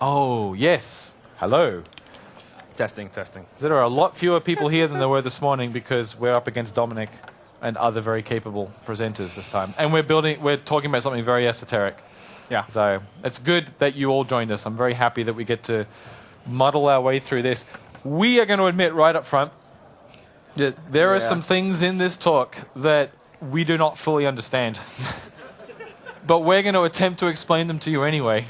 Oh, yes. Hello. Testing, testing. There are a lot fewer people here than there were this morning because we're up against Dominic and other very capable presenters this time. And we're talking about something very esoteric. Yeah. So it's good that you all joined us. I'm very happy that we get to muddle our way through this. We are going to admit right up front that there are some things in this talk that we do not fully understand. But we're going to attempt to explain them to you anyway.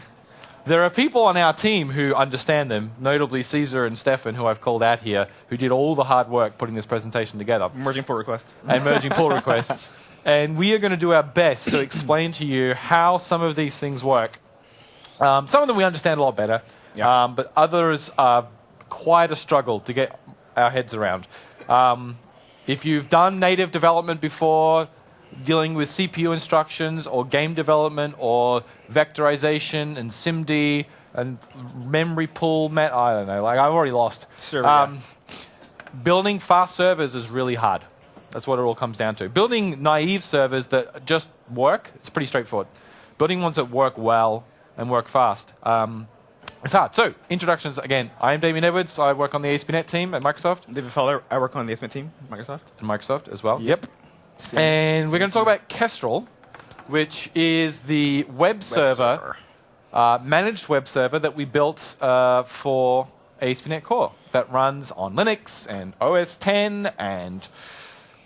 There are people on our team who understand them, notably Caesar and Stefan, who I've called out here, who did all the hard work putting this presentation together. Merging pull requests. And merging pull requests. And we are going to do our best to explain to you how some of these things work. Some of them we understand a lot better, but others are quite a struggle to get our heads around. If you've done native development before, dealing with CPU instructions or game development or vectorization and SIMD and memory pool, I don't know, like I've already lost. Building fast servers is really hard. That's what it all comes down to. Building naive servers that just work, it's pretty straightforward. Building ones that work well and work fast, it's hard. So, introductions again. I am Damian Edwards. I work on the ASP.NET team at Microsoft. David Fowler, I work on the ASP.NET team at Microsoft. And Microsoft as well. Yep. And we're going to talk about Kestrel, which is the web server, managed web server that we built for ASP.NET Core that runs on Linux and OS X and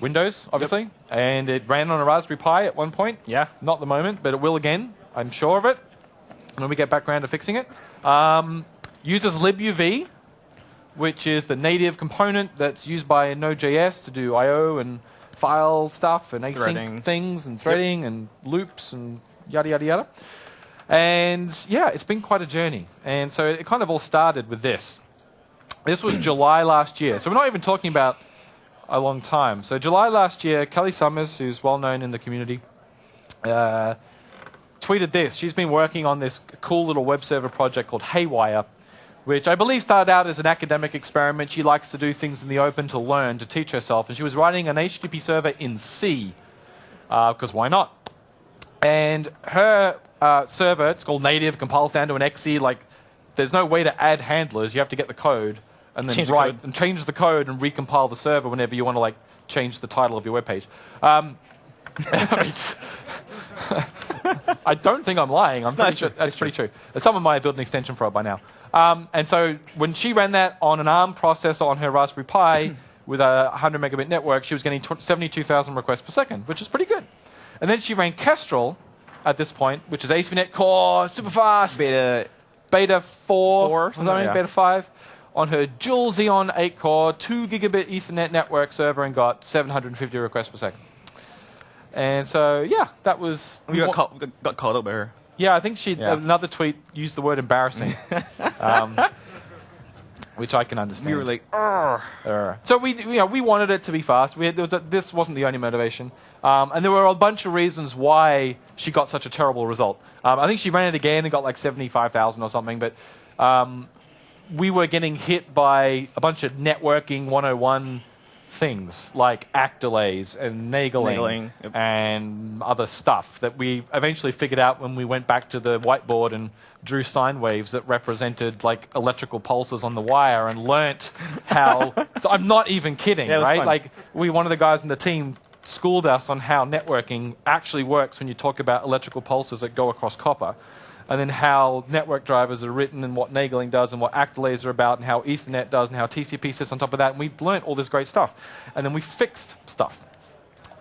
Windows, obviously. And it ran on a Raspberry Pi at one point. Yeah. Not at the moment, but it will again. I'm sure of it when we get back around to fixing it. Uses libuv, which is the native component that's used by Node.js to do I/O and file stuff and async things and threading and loops and yada, yada, yada. And yeah, it's been quite a journey. And so it kind of all started with this. This was July last year. So we're not even talking about a long time. So July last year, Kelly Summers, who's well known in the community, tweeted this. She's been working on this cool little web server project called Haywire, which I believe started out as an academic experiment. She likes to do things in the open to learn, to teach herself. And she was writing an HTTP server in C, because why not? And her server, it's called native, compiles down to an exe. Like, there's no way to add handlers. You have to get the code and then change the code and recompile the server whenever you want to change the title of your web page. I don't think I'm lying. I'm pretty sure that's pretty true. Someone might have built an extension for it by now. And so when she ran that on an ARM processor on her Raspberry Pi with a 100 megabit network, she was getting 72,000 requests per second, which is pretty good. And then she ran Kestrel at this point, which is ASP.NET Core, super fast. Beta 4 Beta 5, on her dual Xeon 8-core, 2 gigabit Ethernet network server and got 750 requests per second. And so, yeah, that was... We got called out by her. Yeah, I think another tweet used the word embarrassing, which I can understand. We were like, "Argh." So we wanted it to be fast. This wasn't the only motivation. And there were a bunch of reasons why she got such a terrible result. I think she ran it again and got like 75,000 or something, but we were getting hit by a bunch of networking 101 things like ACK delays and nagling and other stuff that we eventually figured out when we went back to the whiteboard and drew sine waves that represented like electrical pulses on the wire and learnt how... So I'm not even kidding, right? Like one of the guys in the team schooled us on how networking actually works when you talk about electrical pulses that go across copper, and then how network drivers are written and what nagling does and what ACK delays are about and how Ethernet does and how TCP sits on top of that. And we learnt all this great stuff. And then we fixed stuff.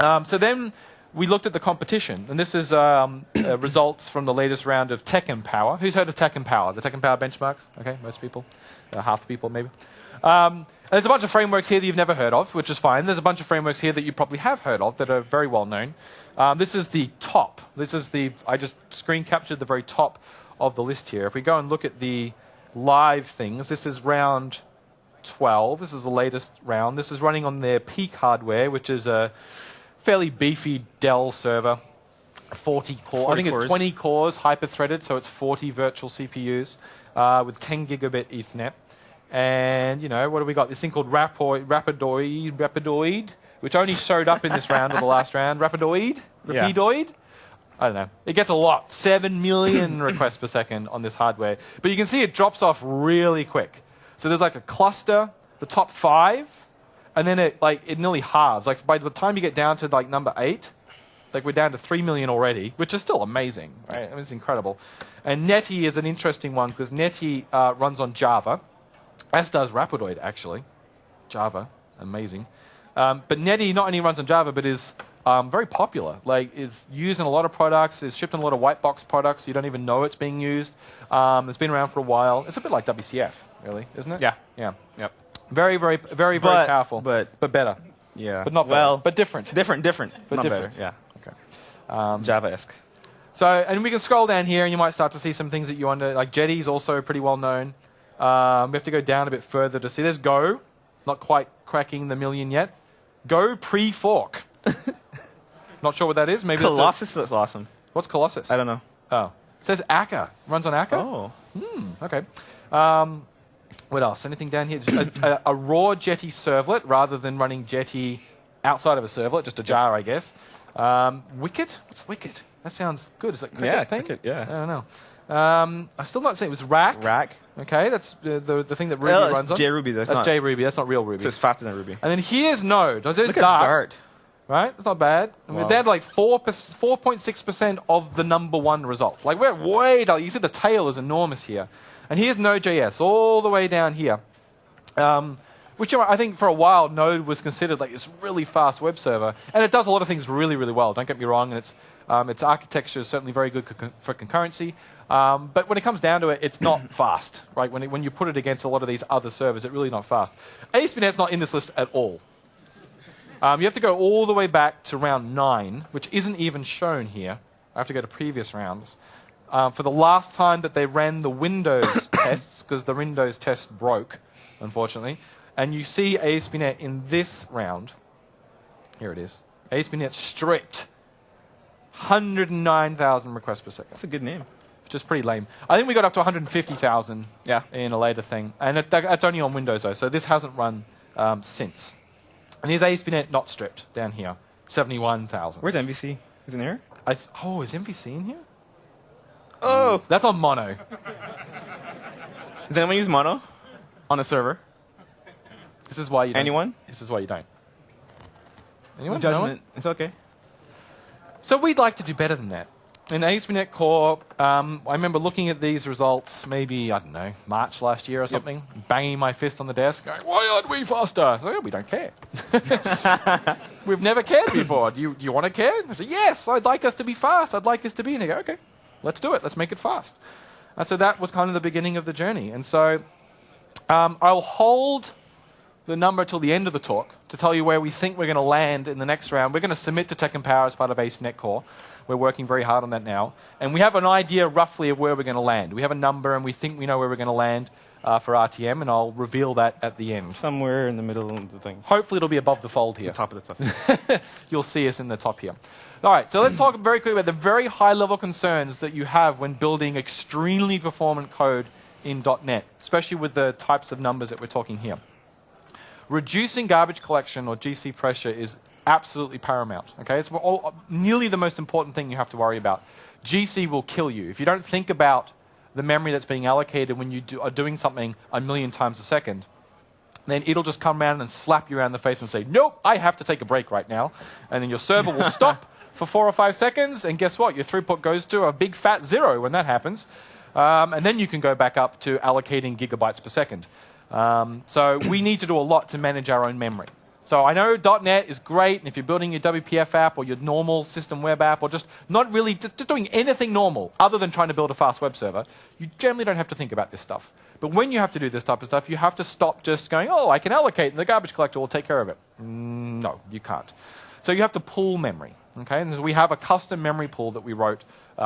So then we looked at the competition. And this is results from the latest round of Tech Empower. Who's heard of Tech Empower? The Tech Empower benchmarks? Okay, most people. Half the people, maybe. There's a bunch of frameworks here that you've never heard of, which is fine. There's a bunch of frameworks here that you probably have heard of that are very well known. This is the top. I just screen captured the very top of the list here. If we go and look at the live things, this is round 12. This is the latest round. This is running on their peak hardware, which is a fairly beefy Dell server. 40 cores. I think it's 20 cores, hyper-threaded, so it's 40 virtual CPUs with 10 gigabit Ethernet. And, what do we got? This thing called Rapidoid, which only showed up in this round or the last round. Rapidoid? I don't know. It gets a lot. 7 million requests per second on this hardware. But you can see it drops off really quick. So there's like a cluster, the top 5, and then it nearly halves. Like by the time you get down to like number 8, like we're down to 3 million already, which is still amazing, right? I mean, it's incredible. And Netty is an interesting one because Netty runs on Java, as does Rapidoid actually. Java, amazing. But Netty not only runs on Java, but is very popular. Like, is used in a lot of products, is shipped in a lot of white box products. So you don't even know it's being used. It's been around for a while. It's a bit like WCF, really, isn't it? Yeah. Yeah. Yep. Very powerful. But better. Yeah. But not well, better. But different. Different. But not different. Better. Yeah. Okay. Java-esque. So, and we can scroll down here, and you might start to see some things that you wonder. Like Jetty's also pretty well known. We have to go down a bit further to see. There's Go, not quite cracking the million yet. Go pre-fork. Not sure what that is. Maybe Colossus looks awesome. What's Colossus? I don't know. Oh, it says Akka. Runs on Akka. Oh. Okay. What else? Anything down here? Just a raw Jetty servlet rather than running Jetty outside of a servlet, just a jar, I guess. Wicket? What's Wicket? That sounds good. Is that cricket thing? Cricket, yeah. I don't know. I still not saying it was Rack. Rack. Okay, that's the thing that Ruby Well, runs on. JRuby. That's JRuby. That's not real Ruby. So it's faster than Ruby. And then here's Node. There's Look at Dart. Dart. Right? It's not bad. I mean, Wow. they had like 4.6% of the number 1 result. Like, we're way down. You see the tail is enormous here. And here's Node.js all the way down here. Which I think for a while Node was considered like this really fast web server. And it does a lot of things really, really well. Don't get me wrong. And its architecture is certainly very good for concurrency. But when it comes down to it, it's not fast. Right? When you put it against a lot of these other servers, it's really not fast. ASP.NET's not in this list at all. You have to go all the way back to round 9, which isn't even shown here. I have to go to previous rounds. For the last time that they ran the Windows tests, because the Windows test broke, unfortunately. And you see ASP.NET in this round. Here it is. ASP.NET stripped 109,000 requests per second. That's a good name. Which is pretty lame. I think we got up to 150,000 in a later thing. And that's only on Windows, though, so this hasn't run since. And here's ASP.NET not stripped down here. 71,000. Where's MVC? Is it in here? Is MVC in here? Oh! That's on Mono. Does anyone use Mono on a server? This is why you don't. Anyone? This is why you don't. Anyone? Judgment. No one? It's okay. So we'd like to do better than that. In ASP.NET Core, I remember looking at these results maybe, I don't know, March last year or something, banging my fist on the desk, going, why aren't we faster? So, we don't care. We've never cared before. Do you want to care? I said, yes, I'd like us to be fast. I'd like us to be. And they go, okay, let's do it. Let's make it fast. And so that was kind of the beginning of the journey. And so I'll hold the number till the end of the talk to tell you where we think we're going to land in the next round. We're going to submit to Tech and Power as part of ASP.NET Core. We're working very hard on that now. And we have an idea roughly of where we're going to land. We have a number and we think we know where we're going to land for RTM, and I'll reveal that at the end. Somewhere in the middle of the thing. Hopefully it'll be above the fold here. The top of the top. You'll see us in the top here. All right, so let's talk very quickly about the very high-level concerns that you have when building extremely performant code in .NET, especially with the types of numbers that we're talking here. Reducing garbage collection or GC pressure is absolutely paramount. Okay, it's nearly the most important thing you have to worry about. GC will kill you if you don't think about the memory that's being allocated when you are doing something a million times a second. Then it'll just come around and slap you around the face and say, nope, I have to take a break right now. And then your server will stop for 4 or 5 seconds, and guess what? Your throughput goes to a big fat 0 when that happens. And then you can go back up to allocating gigabytes per second. So we need to do a lot to manage our own memory. So I know .NET is great, and if you're building your WPF app or your normal system web app or just not really just doing anything normal other than trying to build a fast web server, you generally don't have to think about this stuff. But when you have to do this type of stuff, you have to stop just going, oh, I can allocate, and the garbage collector will take care of it. No, you can't. So you have to pool memory. Okay? And so we have a custom memory pool that we wrote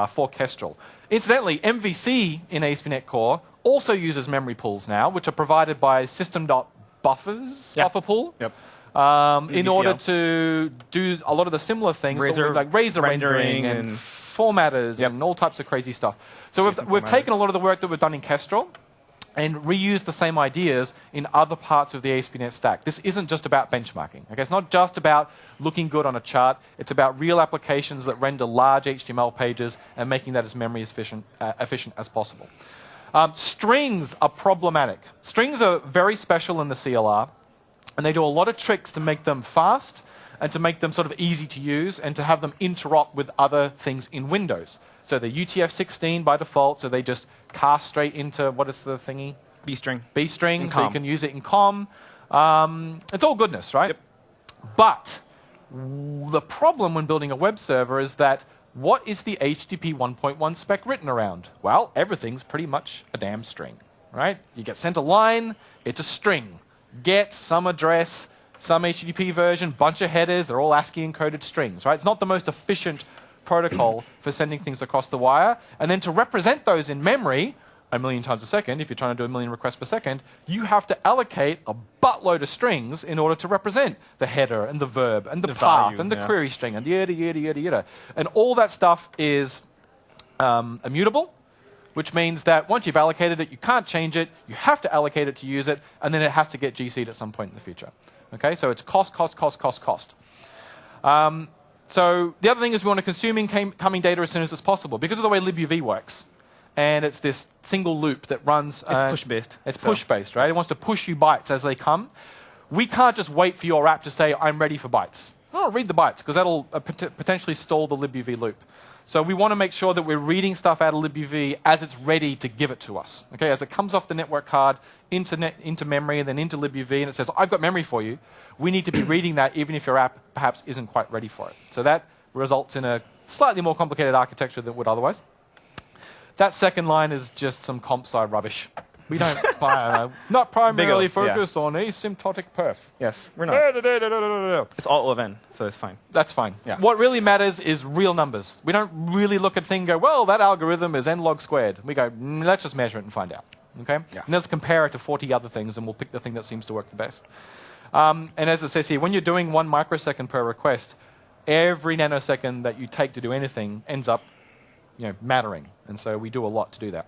for Kestrel. Incidentally, MVC in ASP.NET Core also uses memory pools now, which are provided by system.buffers, buffer pool. Yep. In order to do a lot of the similar things, like razor rendering and formatters and all types of crazy stuff. So we've taken a lot of the work that we've done in Kestrel, and reuse the same ideas in other parts of the ASP.NET stack. This isn't just about benchmarking. Okay? It's not just about looking good on a chart. It's about real applications that render large HTML pages and making that as memory efficient as possible. Strings are problematic. Strings are very special in the CLR, and they do a lot of tricks to make them fast and to make them sort of easy to use and to have them interop with other things in Windows. So they're UTF-16 by default, so they just cast straight into, what is the thingy? B-string. B-string, so you can use it in COM. It's all goodness, right? Yep. But the problem when building a web server is that what is the HTTP 1.1 spec written around? Well, everything's pretty much a damn string, right? You get sent a line, it's a string. Get, some address, some HTTP version, bunch of headers, they're all ASCII encoded strings, right? It's not the most efficient protocol for sending things across the wire. And then to represent those in memory, a million times a second, if you're trying to do a million requests per second, you have to allocate a buttload of strings in order to represent the header and the verb and the path value, and the query string and yada, yada, yada, yada. And all that stuff is immutable, which means that once you've allocated it, you can't change it, you have to allocate it to use it, and then it has to get GC'd at some point in the future. Okay, so it's cost, cost, cost, cost, cost. So the other thing is we want to consume incoming data as soon as it's possible because of the way libuv works. And it's this single loop that runs. It's push-based. It's push-based, right? It wants to push you bytes as they come. We can't just wait for your app to say, I'm ready for bytes. Oh, read the bytes, because that'll potentially stall the libuv loop. So we want to make sure that we're reading stuff out of libuv as it's ready to give it to us. Okay, as it comes off the network card into memory and then into libuv, and it says, I've got memory for you. We need to be reading that even if your app perhaps isn't quite ready for it. So that results in a slightly more complicated architecture than it would otherwise. That second line is just some comp side rubbish. We don't, not primarily focused on asymptotic perf. Yes, we're not. It's all O of N, so it's fine. That's fine. Yeah. What really matters is real numbers. We don't really look at thing and go, well, that algorithm is n log squared. We go, let's just measure it and find out. Okay? Yeah. And let's compare it to 40 other things, and we'll pick the thing that seems to work the best. And as it says here, when you're doing 1 microsecond per request, every nanosecond that you take to do anything ends up mattering. And so we do a lot to do that.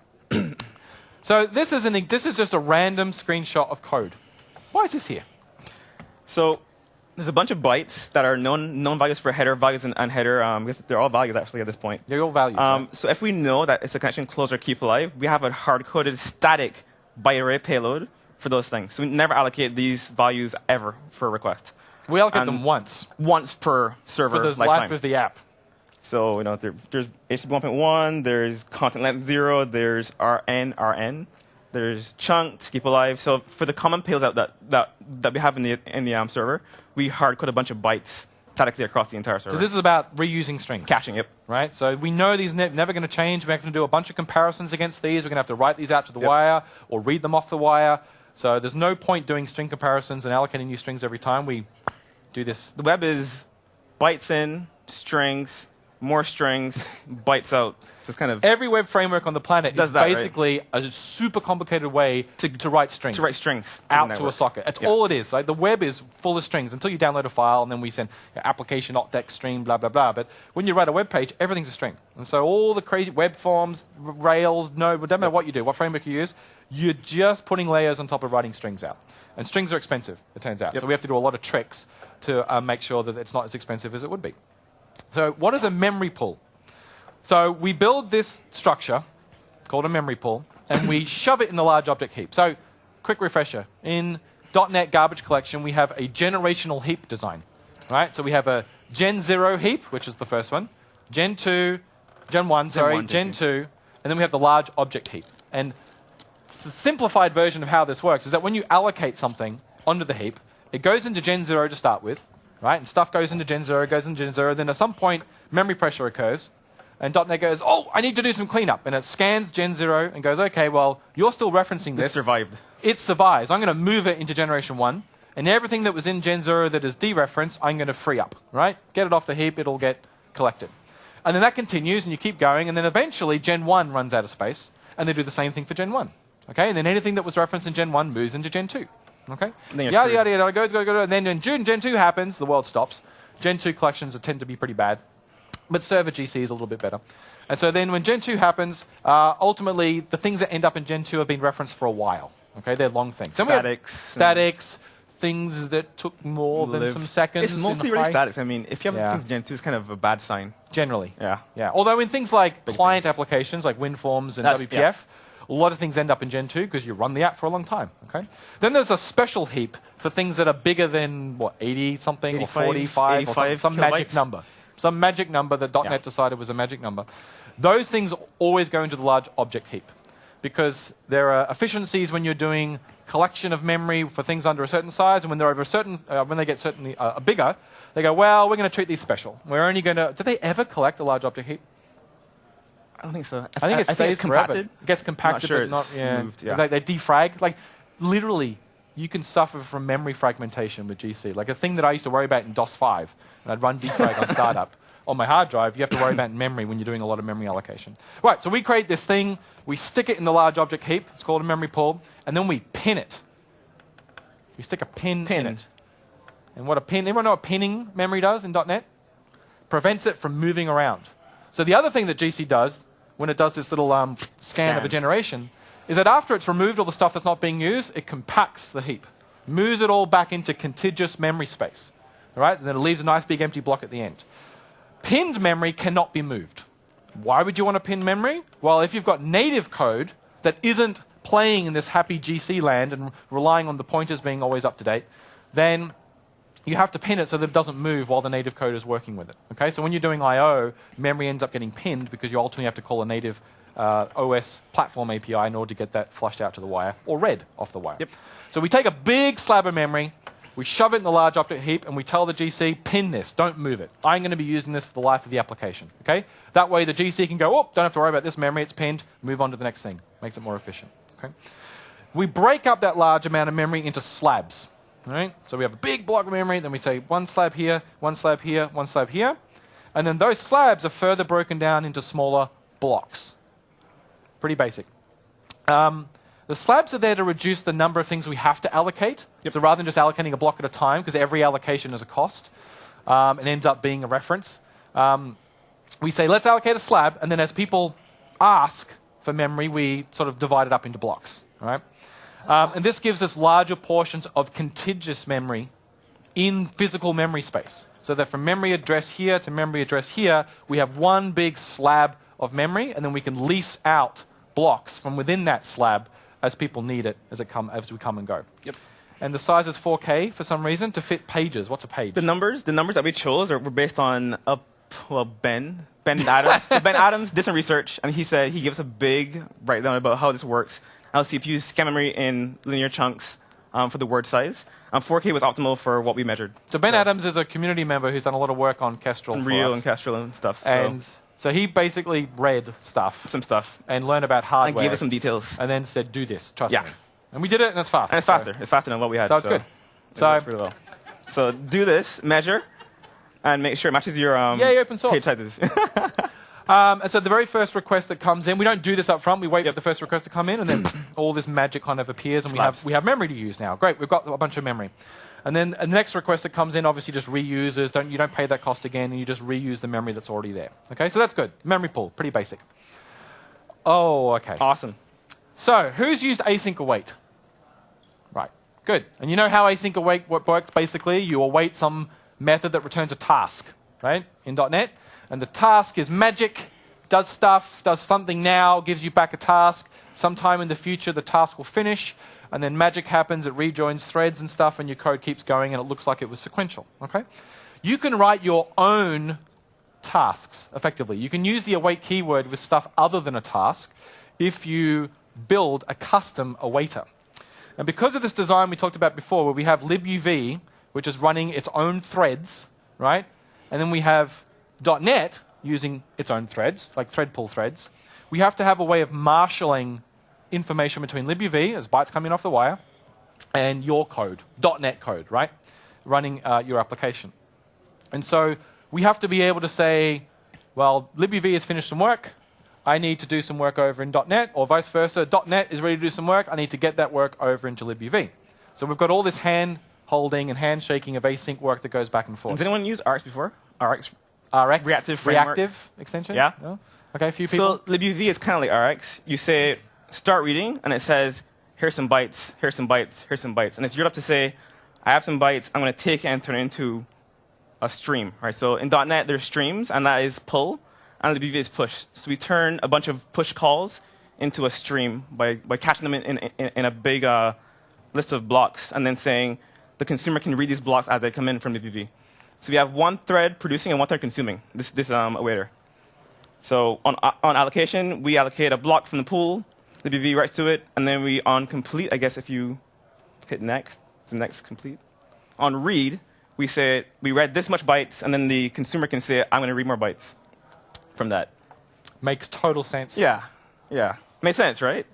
So this is just a random screenshot of code. Why is this here? So there's a bunch of bytes that are known values for header, values, and header. Because they're all values, actually, at this point. They're all values. Right? So if we know that it's a connection close or keep alive, we have a hard-coded static byte array payload for those things. So we never allocate these values ever for a request. We allocate them once. Once per server for the lifetime. life of the app. So there's HTTP 1.1, there's content length 0, there's RN, there's chunk to keep alive. So for the common payloads that we have in the server, we hard-code a bunch of bytes statically across the entire server. So this is about reusing strings. Caching, yep. Right? So we know these never going to change. We're going to do a bunch of comparisons against these. We're going to have to write these out to the wire or read them off the wire. So there's no point doing string comparisons and allocating new strings every time we do this. The web is bytes in, strings, more strings, bytes out. Just kind of every web framework on the planet is basically right? a super complicated way to write strings. To write strings out to a socket. That's all it is. Right? The web is full of strings until you download a file and then we send application .dex string, blah, blah, blah. But when you write a web page, everything's a string. And so all the crazy web forms, Rails, Node, it doesn't matter what you do, what framework you use, you're just putting layers on top of writing strings out. And strings are expensive, it turns out. So we have to do a lot of tricks to make sure that it's not as expensive as it would be. So what is a memory pool? So we build this structure called a memory pool, and we shove it in the large object heap. So quick refresher. In .NET garbage collection, we have a generational heap design. Right? So we have a Gen 0 heap, which is the first one, Gen 2, Gen 1, Gen 2, and then we have the large object heap. And the simplified version of how this works is that when you allocate something onto the heap, it goes into Gen 0 to start with, right? And stuff goes into Gen 0, goes into Gen 0, then at some point, memory pressure occurs, and .NET goes, oh, I need to do some cleanup. And it scans Gen 0 and goes, okay, well, you're still referencing this. It survived. It survives. I'm going to move it into Generation 1. And everything that was in Gen 0 that is dereferenced, I'm going to free up, right? Get it off the heap, it'll get collected. And then that continues, and you keep going. And then eventually, Gen 1 runs out of space. And they do the same thing for Gen 1. Okay? And then anything that was referenced in Gen 1 moves into Gen 2. Okay? Yada, yada, yada, goes. And then when Gen 2 happens, the world stops. Gen 2 collections tend to be pretty bad. But server GC is a little bit better. And so then when Gen 2 happens, ultimately, the things that end up in Gen 2 have been referenced for a while. Okay, they're long things. Statics, things that took more than some seconds. It's mostly really statics. I mean, if you have things in Gen 2, it's kind of a bad sign. Generally. Yeah. Although in things like client applications, like WinForms and WPF, a lot of things end up in Gen 2 because you run the app for a long time. Okay. Then there's a special heap for things that are bigger than, 80-something or 45 or some magic number. Some magic number that .NET decided was a magic number. Those things always go into the large object heap because there are efficiencies when you're doing collection of memory for things under a certain size, and when they're over a certain, when they get certainly bigger, they go, well, we're going to treat these special. We're only going to. Did they ever collect a large object heap? I don't think so. I think it stays compacted. It gets compacted, sure but not moved. They defrag. Like literally, you can suffer from memory fragmentation with GC. Like a thing that I used to worry about in DOS 5, and I'd run defrag on startup. On my hard drive, you have to worry about memory when you're doing a lot of memory allocation. Right, so we create this thing, we stick it in the large object heap, it's called a memory pool, and then we pin it. We stick a pin in it. And what a pin, everyone know what pinning memory does in .NET? Prevents it from moving around. So the other thing that GC does, when it does this little scan of a generation, is that after it's removed all the stuff that's not being used, it compacts the heap, moves it all back into contiguous memory space. All right? And then it leaves a nice big empty block at the end. Pinned memory cannot be moved. Why would you want to pin memory? Well, if you've got native code that isn't playing in this happy GC land and relying on the pointers being always up to date, then you have to pin it so that it doesn't move while the native code is working with it. Okay? So when you're doing I/O, memory ends up getting pinned because you ultimately have to call a native OS platform API in order to get that flushed out to the wire or read off the wire. Yep. So we take a big slab of memory, we shove it in the large object heap, and we tell the GC, pin this, don't move it. I'm going to be using this for the life of the application. Okay? That way the GC can go, oh, don't have to worry about this memory, it's pinned, move on to the next thing. Makes it more efficient. Okay? We break up that large amount of memory into slabs. All right? So we have a big block of memory, then we say one slab here, one slab here, one slab here. And then those slabs are further broken down into smaller blocks. Pretty basic. The slabs are there to reduce the number of things we have to allocate. So rather than just allocating a block at a time, because every allocation is a cost, it ends up being a reference. We say, let's allocate a slab, and then as people ask for memory, we sort of divide it up into blocks. All right? And this gives us larger portions of contiguous memory in physical memory space. So that from memory address here to memory address here, we have one big slab of memory, and then we can lease out blocks from within that slab as people need it as we come and go. Yep. And the size is 4K for some reason to fit pages. What's a page? The numbers that we chose were based on Ben Adams. So Ben Adams did some research, and he said he gives a big breakdown about how this works. How CPU scan memory in linear chunks for the word size. 4K was optimal for what we measured. So Ben Adams is a community member who's done a lot of work on Kestrel for Unreal us. and Kestrel and stuff. And so he basically read some stuff. And learned about hardware. And gave us some details. And then said, do this, trust me. And we did it, and it's fast. And it's faster. It's faster than what we had. So it's good. So it works really well. So do this, measure, and make sure it matches your open source. page sizes. And so the very first request that comes in, we don't do this up front. We wait for the first request to come in, and then all this magic kind of appears, and we have memory to use now. Great, we've got a bunch of memory. And then the next request that comes in obviously just reuses. You don't pay that cost again, and you just reuse the memory that's already there. Okay, so that's good. Memory pool, pretty basic. Oh, okay. Awesome. So who's used AsyncAwait? Right, good. And you know how AsyncAwait works basically? You await some method that returns a task, right, in .NET. And the task is magic, does stuff, does something now, gives you back a task. Sometime in the future, the task will finish. And then magic happens, it rejoins threads and stuff, and your code keeps going, and it looks like it was sequential. Okay? You can write your own tasks, effectively. You can use the await keyword with stuff other than a task if you build a custom awaiter. And because of this design we talked about before, where we have libuv, which is running its own threads, right? And then we have .NET using its own threads, like thread pool threads, we have to have a way of marshalling information between libuv, as bytes coming off the wire, and your code, .NET code, right? Running your application. And so we have to be able to say, well, libuv has finished some work, I need to do some work over in .NET, or vice versa, .NET is ready to do some work, I need to get that work over into libuv. So we've got all this hand-holding and handshaking of async work that goes back and forth. Has anyone used Rx before? Rx RX? reactive framework. Reactive extension? Yeah. No? Okay, a few people. So libuv is kind of like RX. You say start reading, and it says here's some bytes, here's some bytes, here's some bytes, and it's your job to say I have some bytes. I'm going to take it and turn it into a stream, right? So in .NET there's streams, and that is pull, and libuv is push. So we turn a bunch of push calls into a stream by catching them in a big list of blocks, and then saying the consumer can read these blocks as they come in from libuv. So we have one thread producing and one thread consuming this awaiter. So on allocation, we allocate a block from the pool, libuv writes to it, and then on complete, I guess if you hit next, it's the next complete. On read, we say we read this much bytes, and then the consumer can say, I'm going to read more bytes from that. Makes total sense. Yeah. Makes sense, right?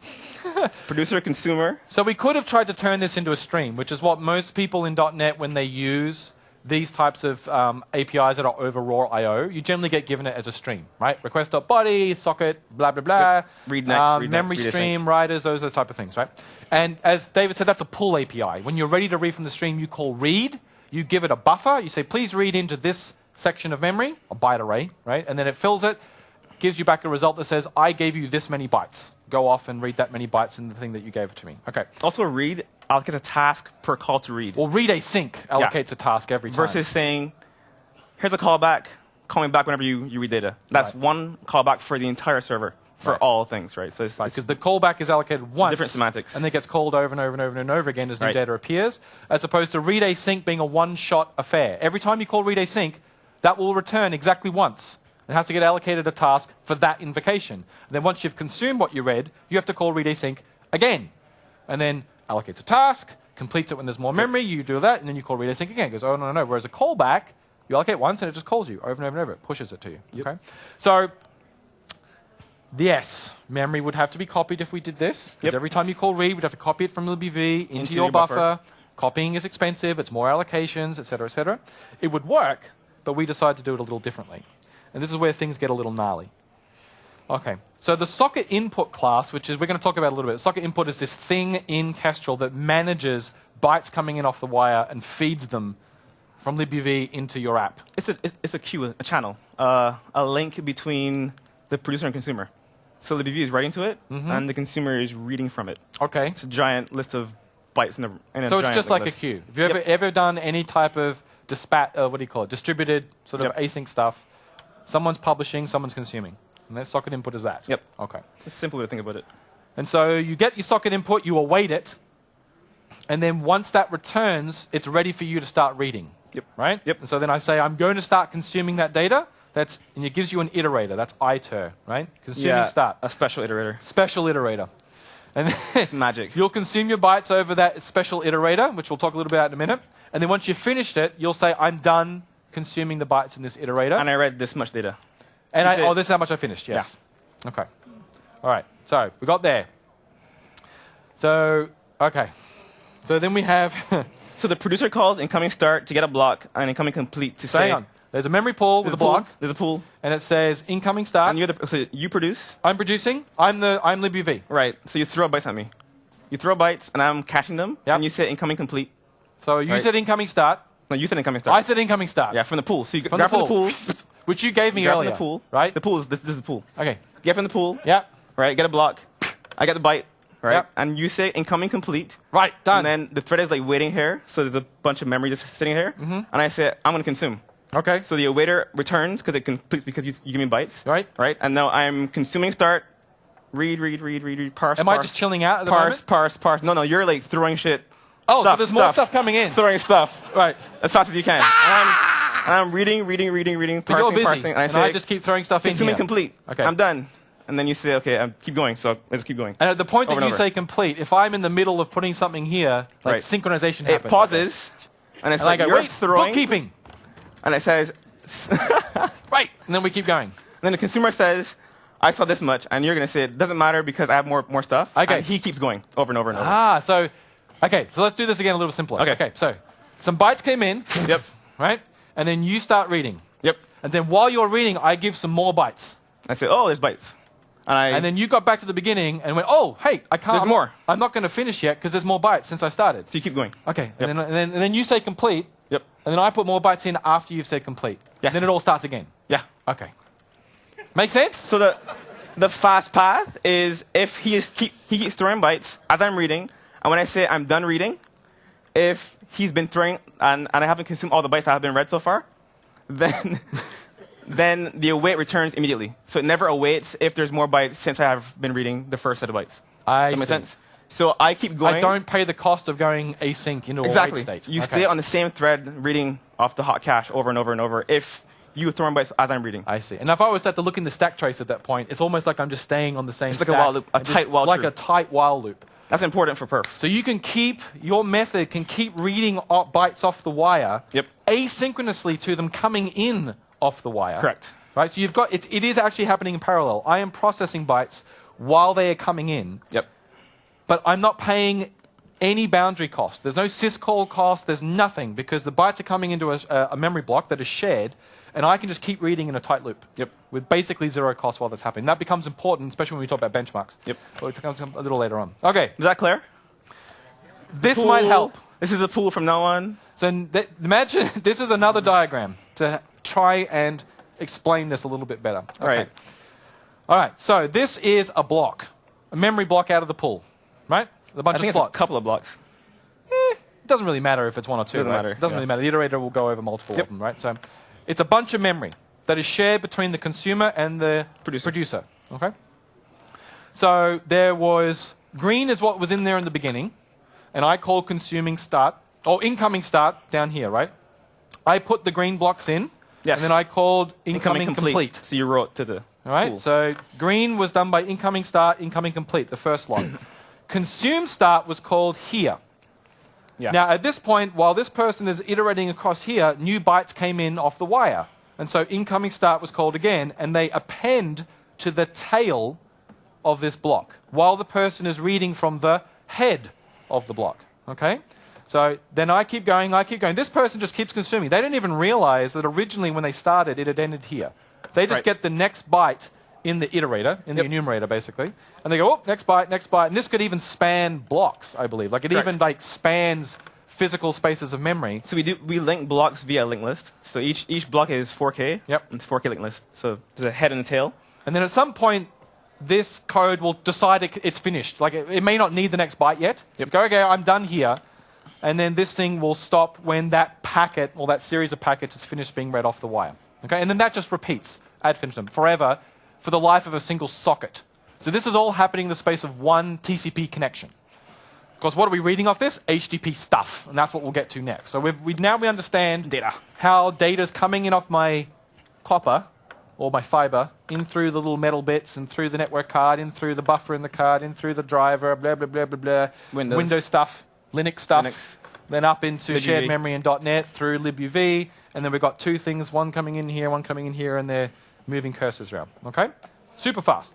Producer, consumer. So we could have tried to turn this into a stream, which is what most people in .NET, when they use these types of APIs that are over raw I/O, you generally get given it as a stream, right? Request.body, socket, blah, blah, blah. Yep. Read next, read memory next, stream, ReadAsync. writers, those type of things, right? And as David said, that's a pull API. When you're ready to read from the stream, you call read. You give it a buffer. You say, please read into this section of memory, a byte array, right? And then it fills it, gives you back a result that says, I gave you this many bytes. Go off and read that many bytes in the thing that you gave it to me. Okay. Also, read allocates a task per call to read. Well, ReadAsync allocates a task every time. Versus saying, here's a callback, call me back whenever you read data. That's one callback for the entire server, for all things, right? So it's because the callback is allocated once. Different semantics. And then gets called over and over and over and over again as new Right. data appears, as opposed to ReadAsync being a one-shot affair. Every time you call ReadAsync, that will return exactly once. It has to get allocated a task for that invocation. And then once you've consumed what you read, you have to call ReadAsync again. And then allocates a task, completes it when there's more memory, you do that, and then you call ReadAsync again. It goes, oh, no. Whereas a callback, you allocate once, and it just calls you over and over and over. It pushes it to you. Yep. Okay? So, yes, memory would have to be copied if we did this. Because every time you call read, we'd have to copy it from libuv into your buffer. Copying is expensive. It's more allocations, et cetera, et cetera. It would work, but we decided to do it a little differently. And this is where things get a little gnarly. Okay, so the SocketInput class, which is we're going to talk about a little bit. SocketInput is this thing in Kestrel that manages bytes coming in off the wire and feeds them from libuv into your app. It's a queue, a channel, a link between the producer and consumer. So libuv is writing to it, and the consumer is reading from it. Okay. It's a giant list of bytes in a So it's giant just like list. a queue. Have you ever done any type of distributed sort of async stuff? Someone's publishing, someone's consuming. And that SocketInput is that. Yep. Okay. It's a simple way to think about it. And so you get your SocketInput, you await it, and then once that returns, it's ready for you to start reading. Yep. Right? Yep. And so then I say, I'm going to start consuming that data. And it gives you an iterator. That's iter, right? Consuming start. A special iterator. Special iterator. And then It's magic. you'll consume your bytes over that special iterator, which we'll talk a little bit about in a minute. And then once you've finished it, you'll say, I'm done consuming the bytes in this iterator. And I read this much data. And So this is how much I finished, yes. Yeah. Okay. All right. So we got there. So, okay. So then we have... So the producer calls incoming start to get a block and incoming complete to say... hang on. There's a memory pool with a block. There's a pool. And it says incoming start. And so you produce. I'm producing. I'm libuv. Right. So you throw bytes at me. You throw bytes, and I'm catching them. Yep. And you say incoming complete. So you said incoming start. No, you said incoming start. I said incoming start. Yeah, from the pool. So you From grab the from the pool. pool. Which you gave me Grab earlier. from the pool. Right? The pool is this is the pool. Okay. Get from the pool. Yeah. Right. Get a block. I get the byte. Right. Yep. And you say incoming complete. Right. Done. And then the thread is like waiting here. So there's a bunch of memory just sitting here. And I say I'm going to consume. Okay. So the awaiter returns because it completes because you give me bytes. Right. Right. And now I'm consuming start. Read. Parse. Am I just chilling out at the moment? Parse. No, you're like throwing shit. Oh, so there's more stuff coming in. Throwing stuff. Right. As fast as you can. And I'm reading, But you're parsing, busy. parsing. And I And say, I just keep throwing stuff in consuming here. complete. Okay. I'm done. And then you say, okay, keep going. So I just keep going. And at the point Over that and you over. say complete, if I'm in the middle of putting something here, like Right. synchronization It happens. pauses. And it's And I like, go, you're wait, throwing. bookkeeping. And it says, Right. And then we keep going. then the consumer says, I saw this much. And you're going to say, it doesn't matter because I have more stuff. Okay. And he keeps going over and over and over. So let's do this again a little simpler. Okay. So some bytes came in. Yep. Right? And then you start reading. Yep. And then while you're reading, I give some more bytes. I say, oh, there's bytes. And then you got back to the beginning and went, oh, hey, I can't. There's more. I'm not going to finish yet because there's more bytes since I started. So you keep going. Okay. Yep. And then you say complete. Yep. And then I put more bytes in after you've said complete. Yes. Then it all starts again. Yeah. Okay. Make sense? So the fast path is if he keeps throwing bytes as I'm reading, and when I say I'm done reading, if he's been throwing and I haven't consumed all the bytes that have been read so far, then then the await returns immediately. So it never awaits if there's more bytes since I have been reading the first set of bytes. I That makes see. sense. So I keep going. I don't pay the cost of going async into Exactly. a wait state. You Okay. stay on the same thread reading off the hot cache over and over and over if you throw in bytes as I'm reading. I see. And if I was to look in the stack trace at that point, it's almost like I'm just staying on the same It's stack. like a while loop, a and just tight while Like tree. a tight while loop. That's important for perf. So you can keep, your method can keep reading bytes off the wire Yep. asynchronously to them coming in off the wire. Correct. Right? So you've got, it is actually happening in parallel. I am processing bytes while they are coming in, Yep. but I'm not paying any boundary cost. There's no syscall cost, there's nothing, because the bytes are coming into a memory block that is shared, and I can just keep reading in a tight loop. Yep. With basically zero cost while that's happening. That becomes important, especially when we talk about benchmarks. Yep. But it comes a little later on. Okay, Is that clear? this Pool. might help. This is a pool from now on. So imagine this is another diagram to try and explain this a little bit better. Okay. All right. All right, so this is a block, a memory block out of the pool, right? A bunch I think of it's a slots. couple of blocks. It doesn't really matter if it's one or two. Doesn't right? matter, Doesn't yeah. really matter. The iterator will go over multiple Yep. of them, right? So it's a bunch of memory that is shared between the consumer and the Producer. Okay. So there was green is what was in there in the beginning, and I called consuming start or incoming start down here, right? I put the green blocks in, Yes. and then I called incoming complete. So you wrote to the All right. pool. So green was done by incoming start, incoming complete, the first slot. Consume start was called here. Yeah. Now, at this point, while this person is iterating across here, new bytes came in off the wire. And so incoming start was called again, and they append to the tail of this block while the person is reading from the head of the block. Okay? So then I keep going, I keep going. This person just keeps consuming. They didn't even realize that originally when they started, it had ended here. They just Right. get the next byte in the iterator, in the Yep. enumerator, basically. And they go, oh, next byte, next byte. And this could even span blocks, I believe. Like it Correct. even like spans physical spaces of memory. So we link blocks via linked list. So each block is 4K. Yep. It's 4K linked list. So there's a head and a tail. And then at some point, this code will decide it's finished. Like it may not need the next byte yet. Yep. Go, okay, I'm done here. And then this thing will stop when that packet or that series of packets is finished being read off the wire. Okay, and then that just repeats ad infinitum forever for the life of a single socket. So this is all happening in the space of one TCP connection. Because what are we reading off this? HTTP stuff, and that's what we'll get to next. So now we understand Data. how data's coming in off my copper or my fiber, in through the little metal bits, and through the network card, in through the buffer in the card, in through the driver, blah, blah, blah, blah, blah. Windows stuff, Linux stuff, Linux. then up into libuv. shared memory and .NET through libuv, and then we've got two things, one coming in here, one coming in here, and they're moving cursors around. Okay? Super fast.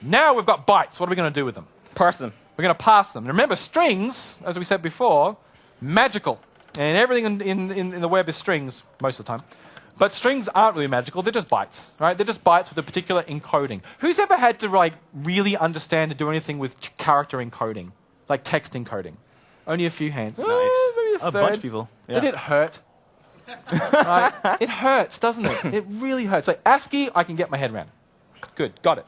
Now we've got bytes. What are we going to do with them? Parse them. We're going to pass them. And remember, strings, as we said before, magical. And everything in the web is strings most of the time. But strings aren't really magical. They're just bytes, right? They're just bytes with a particular encoding. Who's ever had to like really understand and do anything with character encoding, like text encoding? Only a few hands. Nice. Maybe A bunch of people. Yeah. Did it hurt? Right? It hurts, doesn't it? It really hurts. Like ASCII, I can get my head around. Good, got it.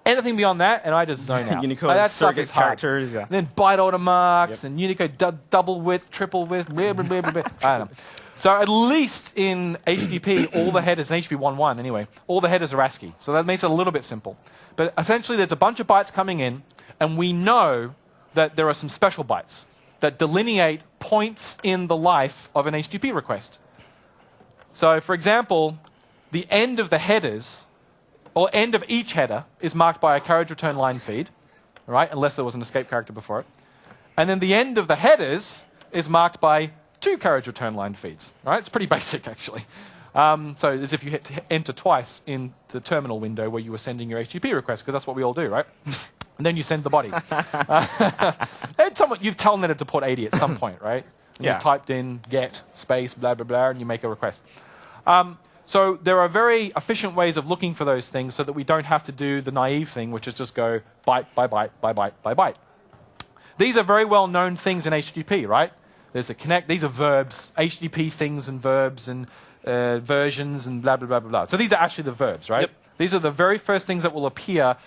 Anything beyond that, and I just zone out. Unicode, Like, that stuff surrogate is hard. characters. Yeah. And then byte order marks Yep. and Unicode double width, triple width, blah, blah, blah, blah, blah. I don't know. So at least in HTTP, all the headers, in HTTP 1.1 anyway, all the headers are ASCII. So that makes it a little bit simple. But essentially, there's a bunch of bytes coming in, and we know that there are some special bytes that delineate points in the life of an HTTP request. So for example, the end of the headers, or end of each header, is marked by a carriage return line feed, right? Unless there was an escape character before it. And then the end of the headers is marked by two carriage return line feeds, right? It's pretty basic, actually. So as if you hit enter twice in the terminal window where you were sending your HTTP request, because that's what we all do, right? And then you send the body. You've telnetted to port 80 at some point, right? And Yeah. You've typed in get space blah blah blah, and you make a request. So there are very efficient ways of looking for those things so that we don't have to do the naive thing, which is just go byte by byte by byte by byte. These are very well known things in HTTP, right? There's a connect. These are verbs, HTTP things and verbs, and versions and blah, blah, blah, blah, blah. So these are actually the verbs, right? Yep. These are the very first things that will appear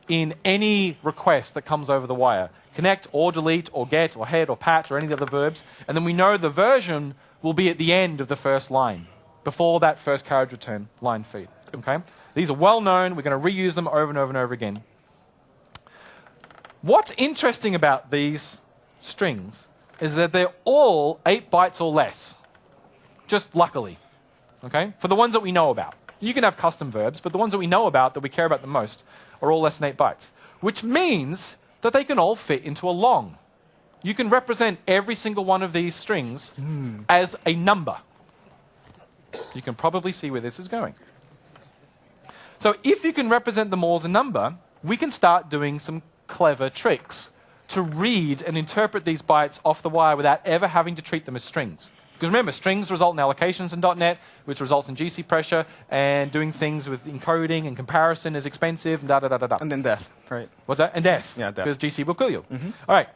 in any request that comes over the wire. Connect or delete or get or head or patch or any of the other verbs. And then we know the version will be at the end of the first line, before that first carriage return line feed. Okay? These are well known. We're going to reuse them over and over and over again. What's interesting about these strings is that they're all 8 bytes or less. Just luckily. Okay? For the ones that we know about. You can have custom verbs, but the ones that we know about, that we care about the most, are all less than 8 bytes. Which means that they can all fit into a long. You can represent every single one of these strings as a number. You can probably see where this is going. So if you can represent them all as a number, we can start doing some clever tricks to read and interpret these bytes off the wire without ever having to treat them as strings. Because remember, strings result in allocations in .NET, which results in GC pressure, and doing things with encoding and comparison is expensive, and da-da-da-da-da. And then death, right? What's that? And death. Yeah, death. Because GC will kill you. All right.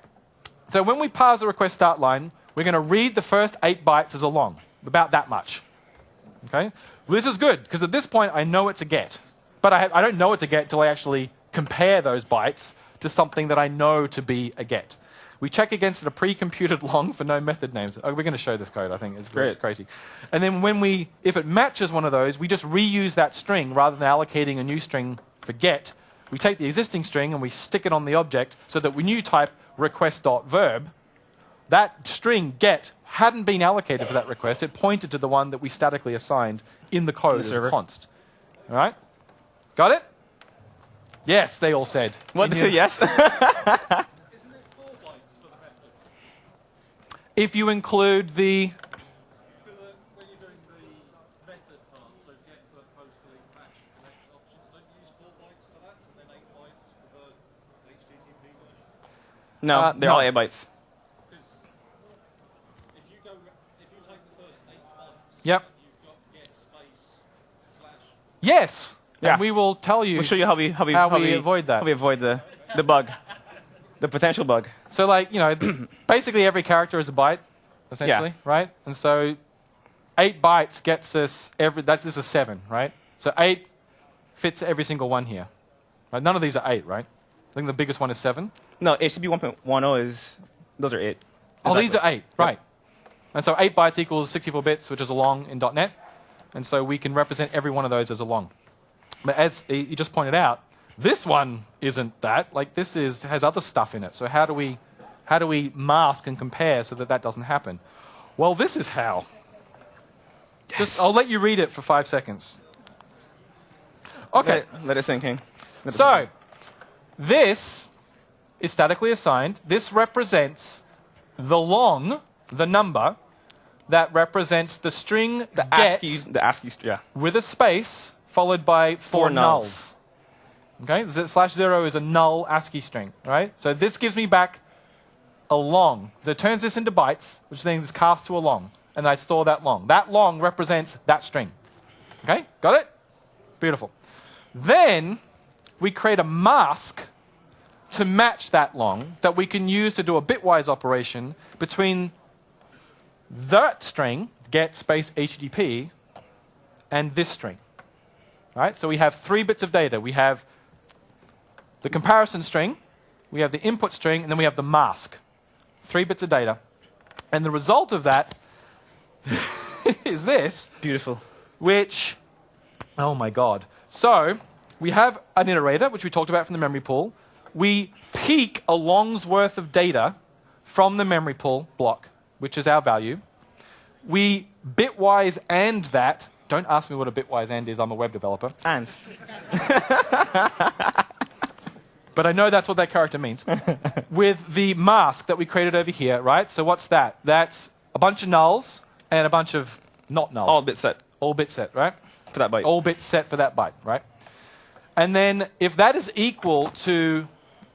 So when we parse the request start line, we're going to read the first 8 bytes as a long, about that much. Okay? Well, this is good, because at this point, I know it's a get. But I don't know it's a get until I actually compare those bytes to something that I know to be a get. We check against a pre-computed long for no method names. Oh, we're going to show this code, I think. It's crazy. And then if it matches one of those, we just reuse that string rather than allocating a new string for get. We take the existing string and we stick it on the object so that when you type request.verb, that string get hadn't been allocated for that request. It pointed to the one that we statically assigned in the code as a const. All right? Got it? Yes, they all said. What? They say yes? If you include the... when you're doing the method part, so get, put, post, delete, patch, connect options, don't you use 4 bytes for that, and then 8 bytes for the HTTP version? No, they're all 8 bytes. Because if you take the first 8 bytes, Yep. you've got get space / Yes. Yeah. And we will tell you We'll show you how we avoid that. How we avoid the bug, the potential bug. So, like, basically every character is a byte, essentially, right? And so 8 bytes gets us this is a 7, right? So 8 fits every single one here. Right? None of these are 8, right? I think the biggest one is 7. No, HTTP 1.10 those are 8. Oh, these are 8, right. And so 8 bytes equals 64 bits, which is a long in .NET. And so we can represent every one of those as a long. But as you just pointed out, this one isn't that. Like, this has other stuff in it. So how do we mask and compare so that doesn't happen? Well, this is how. Yes. I'll let you read it for 5 seconds. Okay. Let it sink in. So this is statically assigned. This represents the long, the number, that represents the string the get ASCII, with a space followed by 4 nulls. Okay, /0 is a null ASCII string, right? So this gives me back a long. So it turns this into bytes, which then is cast to a long, and I store that long. That long represents that string. Okay, got it? Beautiful. Then we create a mask to match that long that we can use to do a bitwise operation between that string, get space HTTP, and this string. Right? So we have 3 bits of data. We have the comparison string, we have the input string, and then we have the mask. 3 bits of data. And the result of that is this. Beautiful. Which, oh my God. So we have an iterator, which we talked about from the memory pool. We peek a long's worth of data from the memory pool block, which is our value. We bitwise AND that. Don't ask me what a bitwise AND is. I'm a web developer. Ants. But I know that's what that character means. With the mask that we created over here, right? So what's that? That's a bunch of nulls and a bunch of not nulls. All bit set. All bit set, right? For that byte. All bits set for that byte, right? And then if that is equal to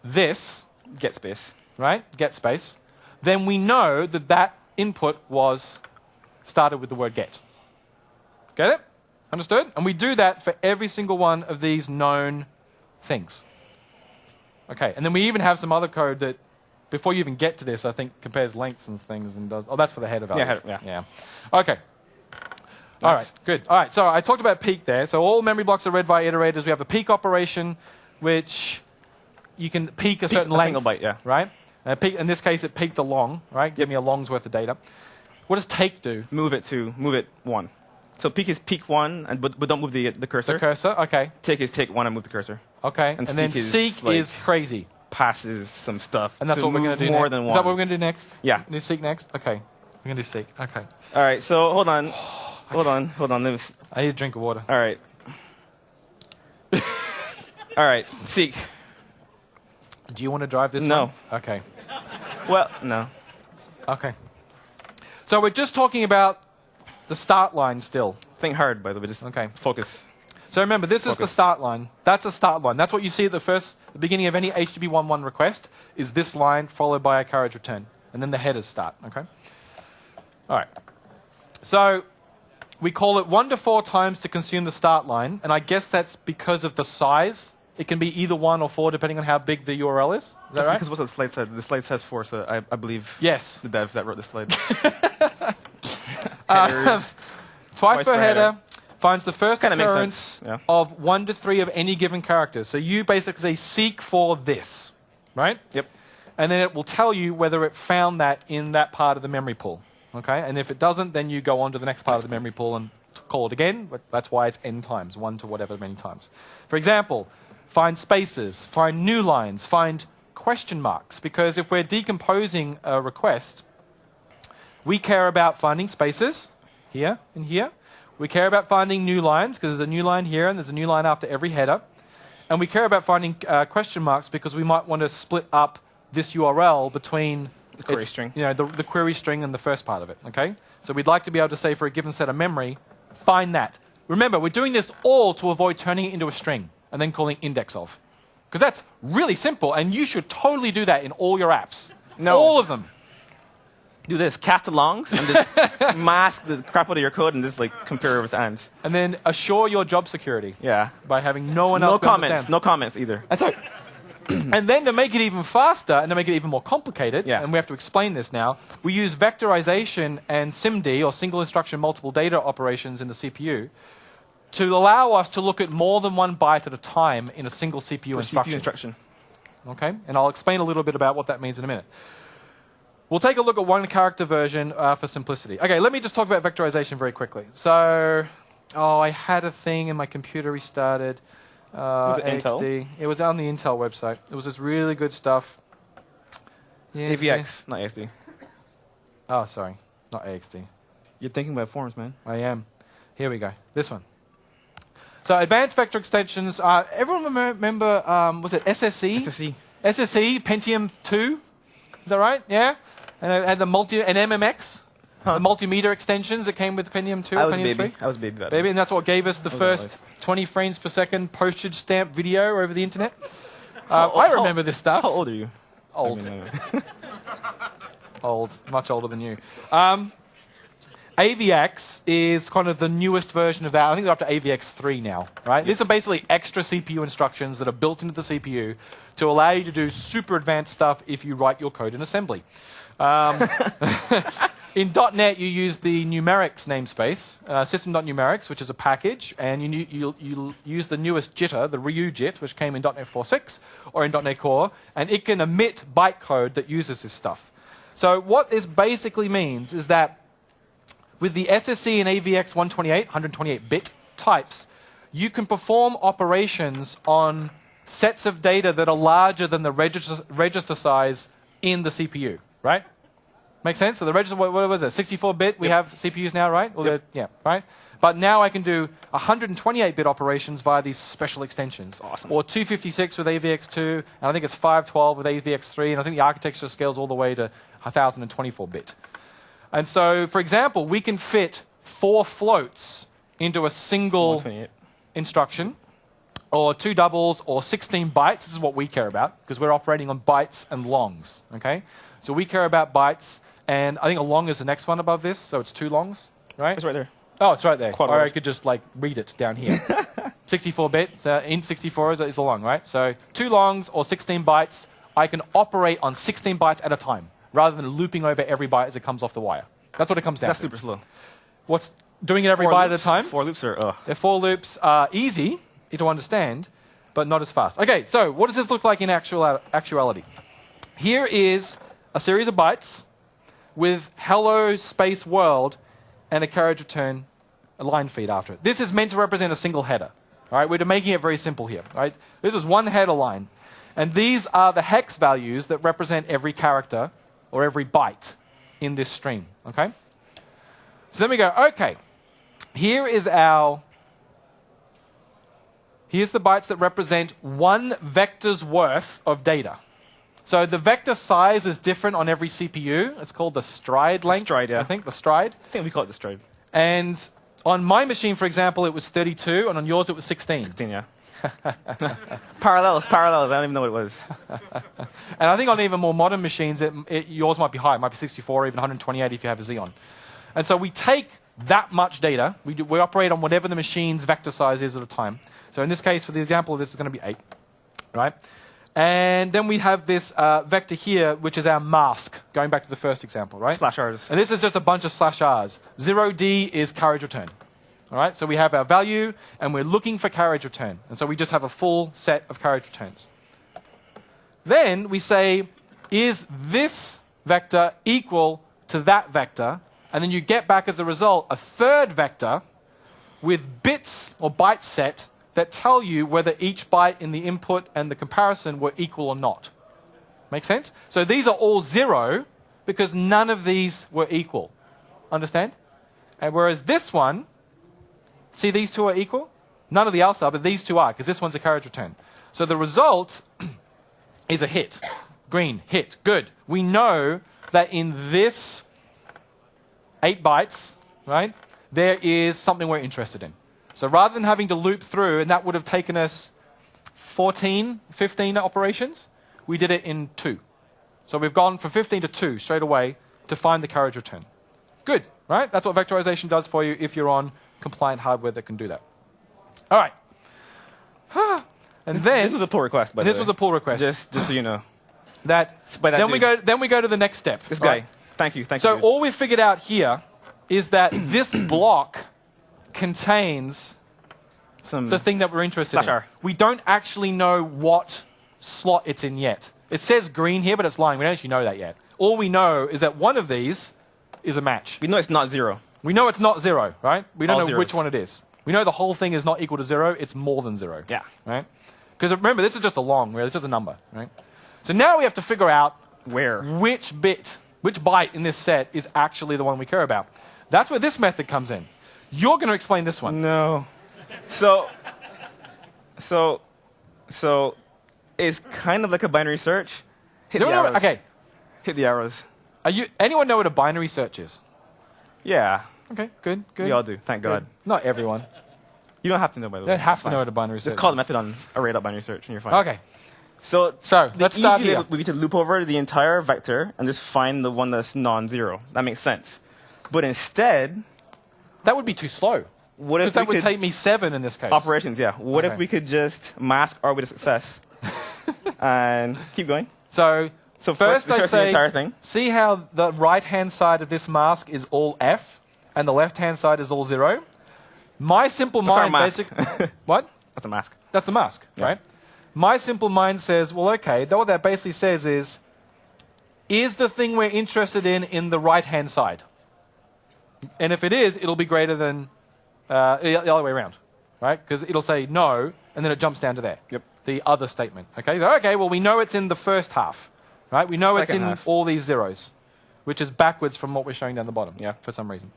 this, Get space. right? Get space, then we know that that input was started with the word get. Get it? Understood? And we do that for every single one of these known things. Okay, and then we even have some other code that, before you even get to this, I think compares lengths and things and does... Oh, that's for the header values. Yeah. Yeah. Okay. All right, good. All right, so I talked about peak there. So all memory blocks are read via iterators. We have a peak operation, which you can peak a certain length. Single byte, yeah. Right? And peak, in this case, it peaked a long, right? Give me a long's worth of data. What does take do? Move it 1. So peak is peak 1, but don't move the cursor. The cursor, okay. Take is take 1 and move the cursor. Okay, and then seek is crazy. Passes some stuff. And that's what we're going to do more next. than 1. Is that what we're going to do next? Yeah. Do seek next? Okay. We're going to do seek. Okay. All right, so hold on. Hold on. I need a drink of water. All right. All right, seek. Do you want to drive this No. one? Okay. Well, no. Okay. So we're just talking about the start line still. Think hard, by the way. Just focus. So remember, this is the start line. That's a start line. That's what you see at the beginning of any HTTP 1.1 request, is this line followed by a carriage return. And then the headers start, okay? All right. So we call it 1 to 4 times to consume the start line. And I guess that's because of the size. It can be either 1 or 4, depending on how big the URL is. Is that right? Because what the slide said. The slide says 4, so I believe yes. the dev that wrote the slide. Twice per header. Finds the first occurrence of 1 to 3 of any given character. So you basically say seek for this, right? Yep. And then it will tell you whether it found that in that part of the memory pool. Okay? And if it doesn't, then you go on to the next part of the memory pool and call it again. But that's why it's n times, 1 to whatever many times. For example, find spaces, find new lines, find question marks. Because if we're decomposing a request, we care about finding spaces here and here. We care about finding new lines, because there's a new line here and there's a new line after every header. And we care about finding question marks because we might want to split up this URL between the query string. You know, the query string and the first part of it. Okay? So we'd like to be able to say for a given set of memory, find that. Remember, we're doing this all to avoid turning it into a string and then calling index of. Because that's really simple, and you should totally do that in all your apps. No. All of them. Do this, cast alongs, and just mask the crap out of your code and just like compare it with ends. And then assure your job security. Yeah. By having no one else understand. No comments either. That's right. And then to make it even faster and to make it even more complicated, and we have to explain this now, we use vectorization and SIMD, or single instruction multiple data operations in the CPU, to allow us to look at more than 1 byte at a time in a single CPU instruction. Okay? And I'll explain a little bit about what that means in a minute. We'll take a look at 1 character version for simplicity. Okay, let me just talk about vectorization very quickly. So, I had a thing and my computer restarted. Was it Intel? It was on the Intel website. It was this really good stuff. Yeah, AVX, not AXD. Oh, sorry. Not AXD. You're thinking about forms, man. I am. Here we go. This one. So advanced vector extensions. Everyone remember, was it SSE? SSE, Pentium 2. Is that right? Yeah? And it had the MMX, the multimeter extensions that came with Pentium 2 or Pentium 3. I was baby. Baby, and that's what gave us the first 20 frames per second postage stamp video over the internet. I remember this stuff. How old are you? Old. I mean, Old. Much older than you. AVX is kind of the newest version of that. I think they're up to AVX 3 now, right? These are basically extra CPU instructions that are built into the CPU to allow you to do super advanced stuff if you write your code in assembly. In .NET, you use the numerix namespace, system.numerix, which is a package, and you use the newest jitter, the ReadAsync, which came in .NET 4.6 or in .NET Core, and it can emit bytecode that uses this stuff. So what this basically means is that with the SSE and AVX 128, 128-bit types, you can perform operations on sets of data that are larger than the register size in the CPU, right? Make sense? So the register, what was it, 64-bit? We have CPUs now, right? Yeah, right? But now I can do 128-bit operations via these special extensions. Awesome. Or 256 with AVX2, and I think it's 512 with AVX3, and I think the architecture scales all the way to 1024-bit. And so, for example, we can fit 4 floats into a single instruction, or 2 doubles, or 16 bytes. This is what we care about, because we're operating on bytes and longs. Okay? So we care about bytes, and I think a long is the next one above this, so it's 2 longs, right? It's right there. Oh, it's right there. Quad or word. I could just like read it down here. 64-bit, so int 64 is a long, right? So 2 longs or 16 bytes, I can operate on 16 bytes at a time, rather than looping over every byte as it comes off the wire. That's what it comes down to. That's super slow. What's doing it every byte at a time. 4 loops are, ugh. Their for loops are easy to understand, but not as fast. Okay, so what does this look like in actuality? Here is a series of bytes with hello space world and a carriage return, a line feed after it. This is meant to represent a single header. All right, we're making it very simple here. All right? This is one header line. And these are the hex values that represent every character or every byte in this stream. Okay? So then we go, okay, here's the bytes that represent one vector's worth of data. So the vector size is different on every CPU. It's called the stride length. Stride, yeah. I think, the stride. I think we call it the stride. And on my machine, for example, it was 32, and on yours it was 16. 16, yeah. Parallels. I don't even know what it was. And I think on even more modern machines, yours might be higher. It might be 64, even 128 if you have a Xeon. And so we take that much data. We operate on whatever the machine's vector size is at a time. So in this case, for the example, this is going to be 8. Right? And then we have this vector here, which is our mask, going back to the first example, right? /Rs. And this is just a bunch of /Rs. 0D is carriage return. All right? So we have our value, and we're looking for carriage return. And so we just have a full set of carriage returns. Then we say, is this vector equal to that vector? And then you get back as a result a third vector with bits or byte set that tell you whether each byte in the input and the comparison were equal or not. Make sense? So these are all 0 because none of these were equal. Understand? And whereas this one, see these two are equal? None of the else are, but these two are because this one's a carriage return. So the result is a hit. Green, hit, good. We know that in this 8 bytes, right, there is something we're interested in. So rather than having to loop through, and that would have taken us 14, 15 operations, we did it in 2. So we've gone from 15 to 2 straight away to find the carriage return. Good, right? That's what vectorization does for you if you're on compliant hardware that can do that. All right. And then this was a pull request, by the way. This was a pull request. Just so you know. Then we go to the next step. This right? guy. Thank you. So all we figured out here is that this block contains the thing that we're interested in. We don't actually know what slot it's in yet. It says green here, but it's lying. We don't actually know that yet. All we know is that one of these is a match. We know it's not 0. We know it's not 0, right? We don't know zeros. which one it is. We know the whole thing is not equal to 0. It's more than 0. Yeah. Right? Because remember, this is just a long, it's just a number, right? So now we have to figure out which byte in this set is actually the one we care about. That's where this method comes in. You're going to explain this one. No. So it's kind of like a binary search. Hit the arrows. Okay. Hit the arrows. Anyone know what a binary search is? Yeah. Okay, good. We all do, thank God. Not everyone. You don't have to know, by the You way. don't have to know what a binary search is. Just call the method on array.binary search and you're fine. Okay. So let's start here. We get to loop over the entire vector and just find the one that's non-zero. That makes sense. But instead, that would be too slow. What if that would take me 7 in this case? Operations, yeah. What if we could just mask our way to success and keep going? So first I say, the entire thing. See how the right-hand side of this mask is all F and the left-hand side is all 0? My simple mind basically... What? That's a mask. That's a mask, right? My simple mind says, well, okay, what that basically says is the thing we're interested in the right-hand side? And if it is, it'll be greater than the other way around, right? Because it'll say no, and then it jumps down to there. Yep. The other statement. Okay, so, well, we know it's in the first half, right? We know it's in all these zeros, which is backwards from what we're showing down the bottom, for some reason.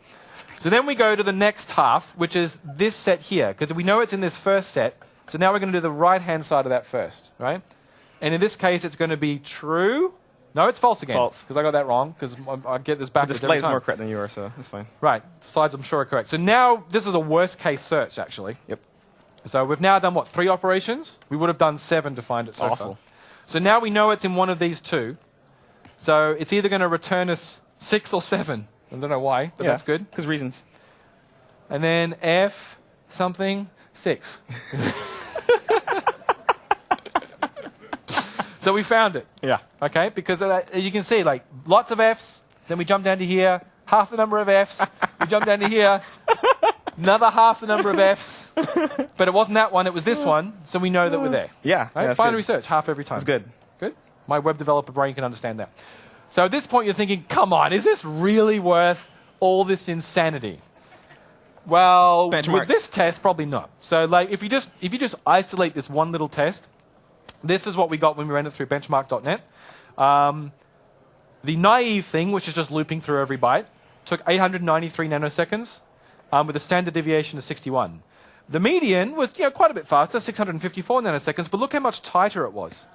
So then we go to the next half, which is this set here, because we know it's in this first set. So now we're going to do the right-hand side of that first, right? And in this case, it's going to be true. No, it's false again. False. Because I got that wrong, because I get this backwards every time. The display is more correct than you are, so that's fine. Right. Slides, I'm sure, are correct. So now this is a worst-case search, actually. Yep. So we've now done, 3 operations? We would have done 7 to find it so Awful. far. So now we know it's in one of these 2. So it's either going to return us 6 or 7. I don't know why, but that's good. Because reasons. And then F something 6. So we found it. Yeah. Okay, because as you can see, lots of Fs, then we jump down to here, half the number of Fs, we jump down to here, Another half the number of Fs. But it wasn't that one, it was this one, so we know that we're there. Yeah. Right? That's Binary good. search, half every time. That's good. Good. My web developer brain can understand that. So at this point, you're thinking, come on, is this really worth all this insanity? Well, Benchmarks. with this test, probably not. So like, if you just isolate this one little test, this is what we got when we ran it through benchmark.net. The naive thing, which is just looping through every byte, took 893 nanoseconds with a standard deviation of 61. The median was quite a bit faster, 654 nanoseconds, but look how much tighter it was.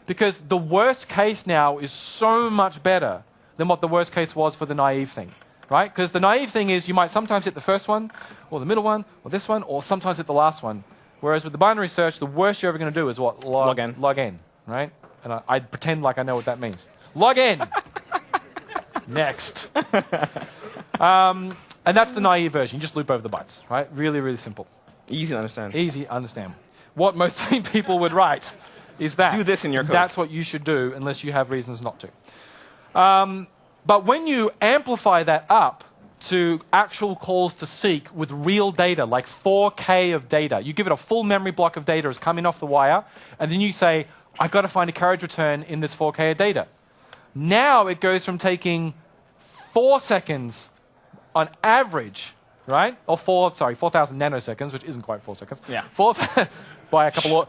Because the worst case now is so much better than what the worst case was for the naive thing. Right? Because the naive thing is you might sometimes hit the first one, or the middle one, or this one, or sometimes hit the last one. Whereas with the binary search, the worst you're ever going to do is what? Log in. Log in. Right? And I'd pretend like I know what that means. Log in! Next. And that's the naive version. You just loop over the bytes. Right? Really, really simple. Easy to understand. Easy to understand. What most people would write is that. Do this in your code. That's what you should do unless you have reasons not to. But when you amplify that up to actual calls to seek with real data, like 4K of data, you give it a full memory block of data as coming off the wire, and then you say, I've got to find a carriage return in this 4K of data. Now it goes from taking 4 seconds on average, right? Or 4,000 nanoseconds, which isn't quite 4 seconds. Yeah. By a couple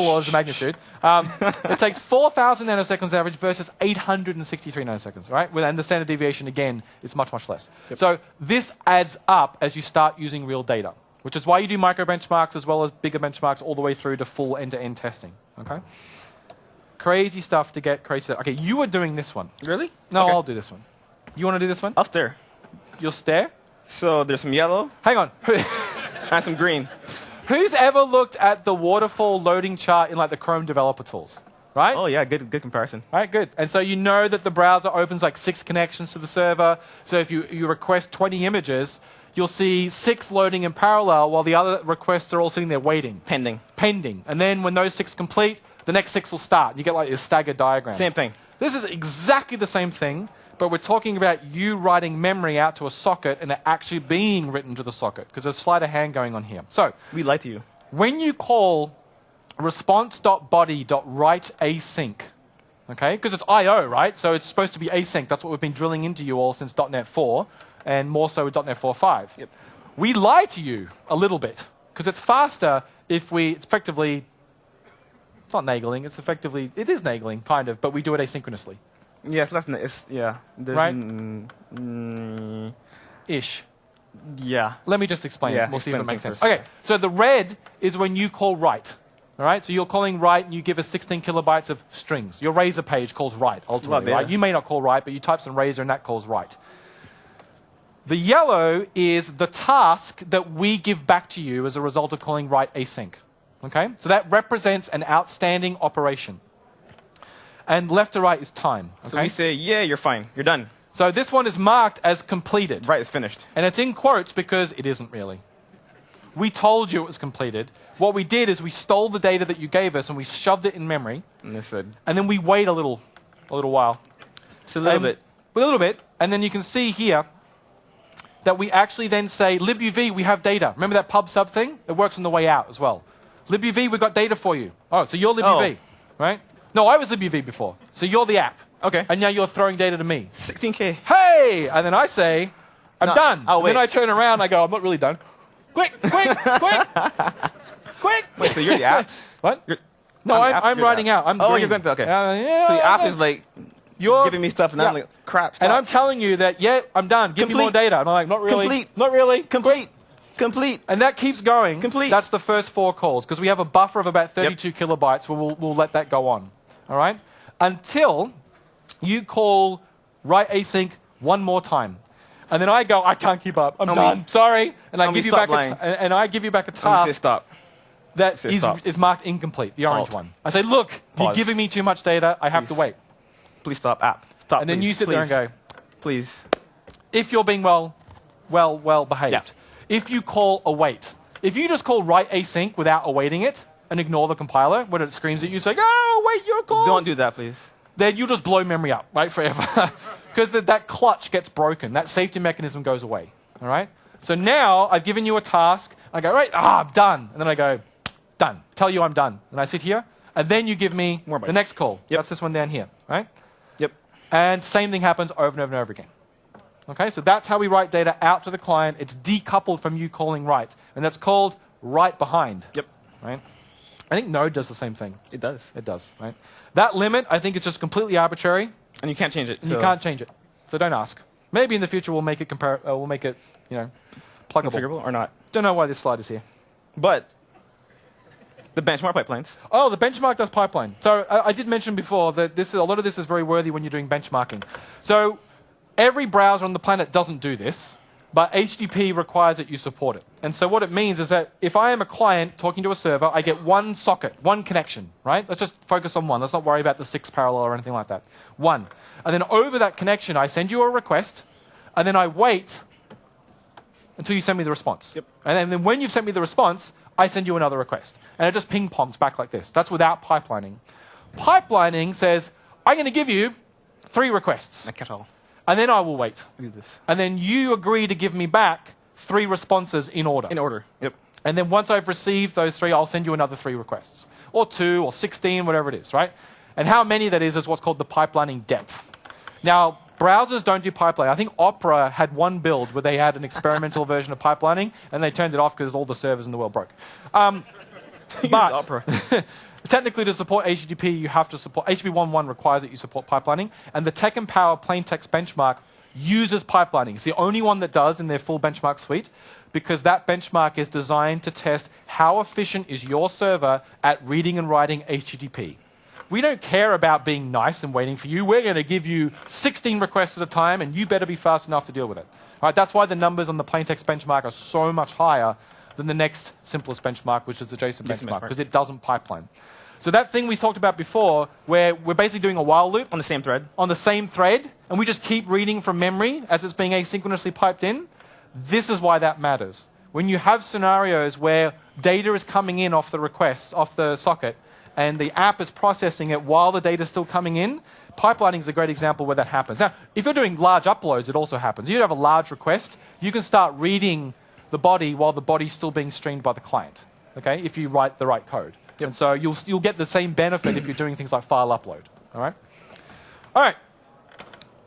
orders of magnitude. It takes 4,000 nanoseconds average versus 863 nanoseconds, right? And the standard deviation, again, is much, much less. Yep. So this adds up as you start using real data, which is why you do micro benchmarks as well as bigger benchmarks all the way through to full end-to-end testing, okay? Crazy stuff to get crazy stuff. Okay, you were doing this one. Really? No, Okay. I'll do this one. You want to do this one? I'll stare. You'll stare? So there's some yellow Hang on. and some green. Who's ever looked at the waterfall loading chart in like the Chrome developer tools? Right? Oh yeah, good comparison. All right, good. And so you know that the browser opens like 6 connections to the server. So if you request 20 images, you'll see 6 loading in parallel while the other requests are all sitting there waiting. Pending. And then when those 6 complete, the next 6 will start. You get like this staggered diagram. Same thing. This is exactly the same thing, but we're talking about you writing memory out to a socket and it actually being written to the socket, because there's sleight of hand going on here. So We lie to you. when you call response.body.writeAsync, okay, because it's I/O, right? So it's supposed to be async. That's what we've been drilling into you all since .NET 4, and more so with .NET 4.5. Yep. We lie to you a little bit, because it's faster if it's effectively, it's not nagling, it is nagling, kind of, but we do it asynchronously. Yeah, it's less than yeah. There's Right? Ish. Yeah. Let me just explain Yeah, it. We'll see if it explain makes sense. first. Okay, so the red is when you call write. All right, so you're calling write and you give us 16 kilobytes of strings. Your Razor page calls write, ultimately, data. right? You may not call write, but you type some Razor and that calls write. The yellow is the task that we give back to you as a result of calling write async. Okay, so that represents an outstanding operation. And left to right is time. Okay? So we say, yeah, you're fine. You're done. So this one is marked as completed. Right, it's finished. And it's in quotes because it isn't really. We told you it was completed. What we did is we stole the data that you gave us and we shoved it in memory. And they said, And then we wait a little while. just a little And- bit. A little bit. And then you can see here that we actually then say, libuv, we have data. Remember that pub sub thing? It works on the way out as well. libuv, we got data for you. Oh, so you're libuv, right? No, I was libuv before. So you're the app. Okay. And now you're throwing data to me. 16K. Hey! And then I say, I'm No, done. oh, And then wait. I turn around and I go, I'm not really done. Quick! Quick! Wait, so you're the app? What? You're, No, I'm the app, I'm you're the writing app. out. I'm Oh, green. you're going to, okay. Yeah, So the app is like you're giving me stuff and I'm yeah. like, crap, stop. And I'm telling you that, yeah, I'm done. Give me more Complete. data. And I'm like, not really. Complete. Not really. Complete. Complete. And that keeps going. Complete. That's the first 4 calls, because we have a buffer of about 32 kilobytes where we'll let that go on. All right? Until you call write async one more time. And then I go, I can't keep up. I'm And done. we- Sorry. And I and give we you back stop lying. and I give you back a And we say task stop. that say stop. is marked incomplete, the orange Halt. one. I say, look, you're Pause. giving me too much data. I have to Please. wait. Please stop, app. Stop, And then please, you sit please. there and go, Please. if you're being well behaved. Yeah. If you call await. If you just call write async without awaiting it and ignore the compiler when it screams at you saying, oh, wait your call. Don't do that, please. Then you'll just blow memory up, right, forever. Because that clutch gets broken. That safety mechanism goes away, all right? So now I've given you a task. I go, right, I'm done. And then I go, done. Tell you I'm done. And I sit here. And then you give me More bytes. the next call. Yep. That's this one down here, right? Yep. And same thing happens over and over and over again. Okay, so that's how we write data out to the client. It's decoupled from you calling write. And that's called write behind. Yep. Right? I think Node does the same thing. It does. It does, right? That limit, I think, is just completely arbitrary. And you can't change it. And you can't change it. So don't ask. Maybe in the future we'll make it pluggable. configurable or not. Don't know why this slide is here. But the benchmark pipelines. Oh, the benchmark does pipeline. So I did mention before that a lot of this is very worthy when you're doing benchmarking. So every browser on the planet doesn't do this, but HTTP requires that you support it. And so what it means is that if I am a client talking to a server, I get one socket, one connection, right? Let's just focus on one. Let's not worry about the 6 parallel or anything like that. One. And then over that connection, I send you a request, and then I wait until you send me the response. Yep. And then when you've sent me the response, I send you another request. And it just ping-pongs back like this. That's without pipelining. Pipelining says, I'm going to give you 3 requests. Kestrel. And then I will wait. Do this. And then you agree to give me back 3 responses in order. In order. Yep. And then once I've received those 3, I'll send you another 3 requests. Or 2, or 16, whatever it is, right? And how many that is what's called the pipelining depth. Now, browsers don't do pipeline. I think Opera had one build where they had an experimental version of pipelining, and they turned it off because all the servers in the world broke. But Opera. technically, to support HTTP, you have to support HTTP 1.1 requires that you support pipelining, and the Tech and Power plain text benchmark uses pipelining. It's the only one that does in their full benchmark suite, because that benchmark is designed to test how efficient is your server at reading and writing HTTP. We don't care about being nice and waiting for you. We're going to give you 16 requests at a time, and you better be fast enough to deal with it. All right, that's why the numbers on the plain text benchmark are so much higher than the next simplest benchmark, which is the JSON benchmark, because it doesn't pipeline. So that thing we talked about before, where we're basically doing a while loop On the same thread. on the same thread, and we just keep reading from memory as it's being asynchronously piped in, this is why that matters. When you have scenarios where data is coming in off the request, off the socket, and the app is processing it while the data is still coming in, pipelining is a great example where that happens. Now, if you're doing large uploads, it also happens. You have a large request, you can start reading the body while the body's still being streamed by the client, okay, if you write the right code. Yep. And so you'll get the same benefit if you're doing things like file upload. All right? All right.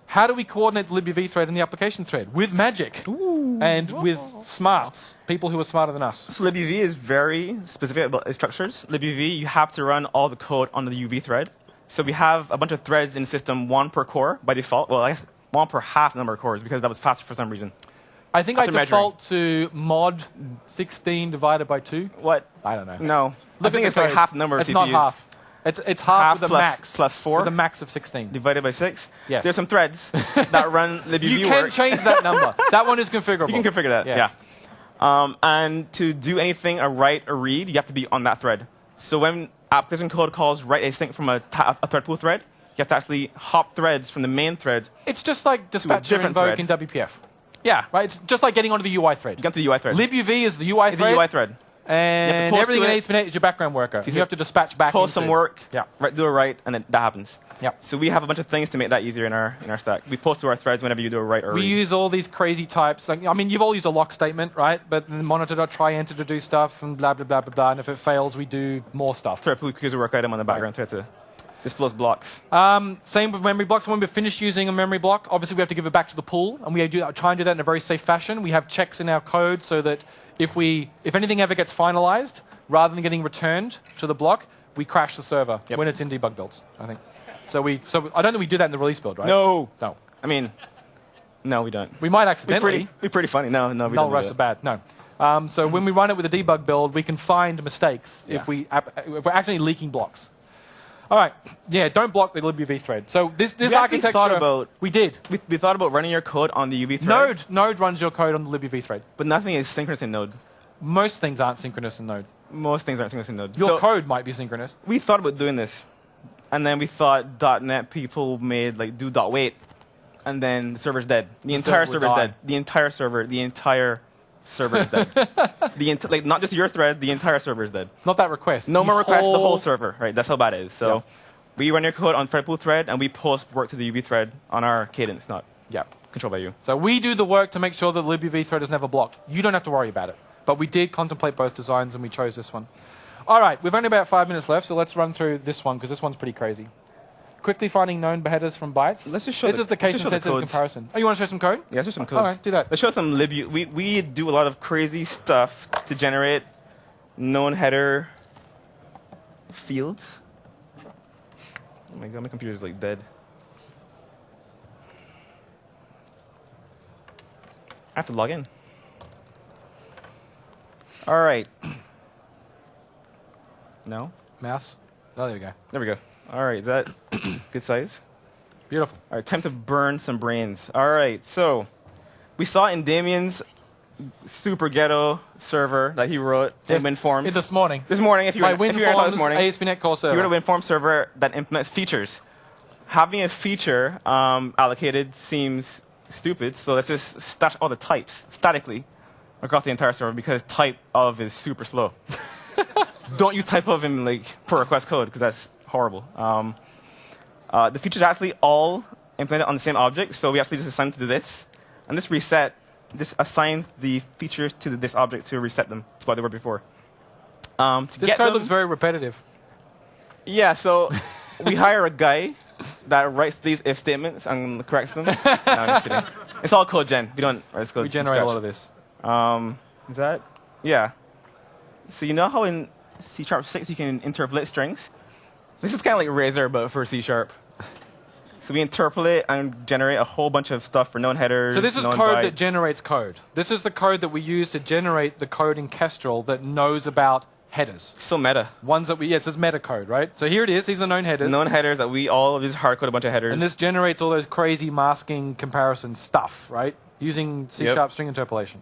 How do we coordinate the libuv thread and the application thread? With magic. And with smarts, people who are smarter than us. So libuv is very specific about its structures. libuv, you have to run all the code on the UV thread. So we have a bunch of threads in the system, 1 per core by default. Well, I guess 1 per half number of cores, because that was faster for some reason. I think I After default to mod 16 divided by 2. What? I don't know. No. I Look think at it's the like code. half the number of It's CPUs. not half. It's half with a plus- max. plus 4? With a max of 16. Divided by 6? Yes. There's some threads that run libuv You can work. change that number. That one is configurable. You can configure that, Yes. yeah. And to do anything, a write or read, you have to be on that thread. So when application code calls write async from a thread pool thread, you have to actually hop threads from the main thread. It's just like dispatcher different invoke thread. in WPF. Yeah. Right? It's just like getting onto the UI thread. You get to the UI thread. libuv is the UI It's thread. the UI thread. And post everything to in it. ASP.NET is your background worker. You have to dispatch back Post into some work, Yeah. do a write, and then that happens. Yeah. So we have a bunch of things to make that easier in our stack. We post to our threads whenever you do a write or We read. use all these crazy types. Like, I mean, you've all used a lock statement, right? But then monitor.try enter to do stuff and blah, blah, blah, blah, blah. And if it fails, we do more stuff. thread pool use a work item on the background thread to disclose blocks. Same with memory blocks. When we're finished using a memory block, obviously we have to give it back to the pool, and we try and do that in a very safe fashion. We have checks in our code so that if anything ever gets finalized, rather than getting returned to the block, we crash the server when it's in debug builds, I think. So I don't think we do that in the release build, right? No. No. I mean, no, we don't. We might accidentally. We're pretty funny. No, we Null don't. refs are bad. No. So when we run it with a debug build, we can find mistakes if we're actually leaking blocks. All right. Yeah, don't block the libuv thread. So this actually architecture, thought about- we did. We thought about running your code on the UV thread. Node runs your code on the libuv thread. But nothing is synchronous in Node. Most things aren't synchronous in Node. Most things aren't synchronous in Node. Your So code might be synchronous. we thought about doing this, and then we thought .NET people made like do .wait, and then the server's dead. The entire server would server's die. dead. The entire server is dead. Like not just your thread. The entire server is dead. Not that request. No The more requests. The whole whole- server. Right. That's how bad it is. So we run your code on thread pool thread, and we post work to the UV thread on our cadence. Not Yeah. control value. So we do the work to make sure that the libuv thread is never blocked. You don't have to worry about it. But we did contemplate both designs, and we chose this one. All right, we've only about 5 minutes left, so let's run through this one, because this one's pretty crazy. Quickly finding known headers from bytes. Let's just show this is the case-insensitive comparison. Oh, you want to show some code? Yeah, let's show some codes. All right, do that. Let's show some libu. We do a lot of crazy stuff to generate known header fields. Oh my god, my computer's like dead. I have to log in. All right. No? Mouse. Oh, there we go. There we go. All right, is that good size? Beautiful. All right, time to burn some brains. All right, so we saw in Damian's super ghetto server that he wrote in WinForms. This morning. This morning, if you were this morning, ASP.NET Core server. you wrote a WinForms server that implements features. Having a feature allocated seems stupid, so let's just stash all the types statically across the entire server, because type of is super slow. Don't use type of in like per request code, because that's horrible. The features are actually all implemented on the same object, so we actually just assign them to this, and this reset just assigns the features to this object to reset them to what they were before. This code looks very repetitive. Yeah, so we hire a guy that writes these if statements and corrects them. No, I'm just kidding. It's all code gen. We don't write this code. We generate a lot of this. Is that? Yeah. So you know how in C#6 you can interpolate strings? This is kind of like Razor, but for C#. So we interpolate and generate a whole bunch of stuff for known headers. So this is known code bytes. that generates code. This is the code that we use to generate the code in Kestrel that knows about headers. So meta. Ones that it says meta code, right? So here it is. These are known headers. Known headers that we all just hard code a bunch of headers. And this generates all those crazy masking comparison stuff, right? Using C# string interpolation.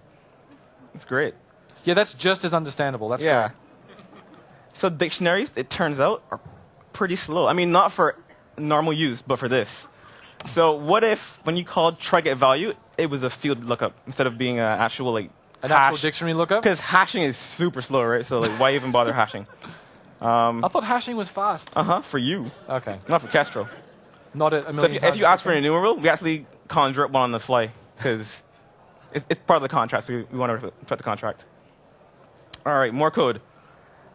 It's great. Yeah, that's just as understandable. That's yeah. correct. So dictionaries, it turns out, are pretty slow. I mean, not for normal use, but for this. So what if when you called try_get_value, it was a field lookup instead of being an actual like an actual dictionary lookup? Because hashing is super slow, right? So like, why even bother hashing? I thought hashing was fast. For you. Okay. Not for Kestrel. Not a million So if times you ask for an enumerable, we actually conjure up one on the fly because it's part of the contract, so we want to reflect the contract. All right, more code.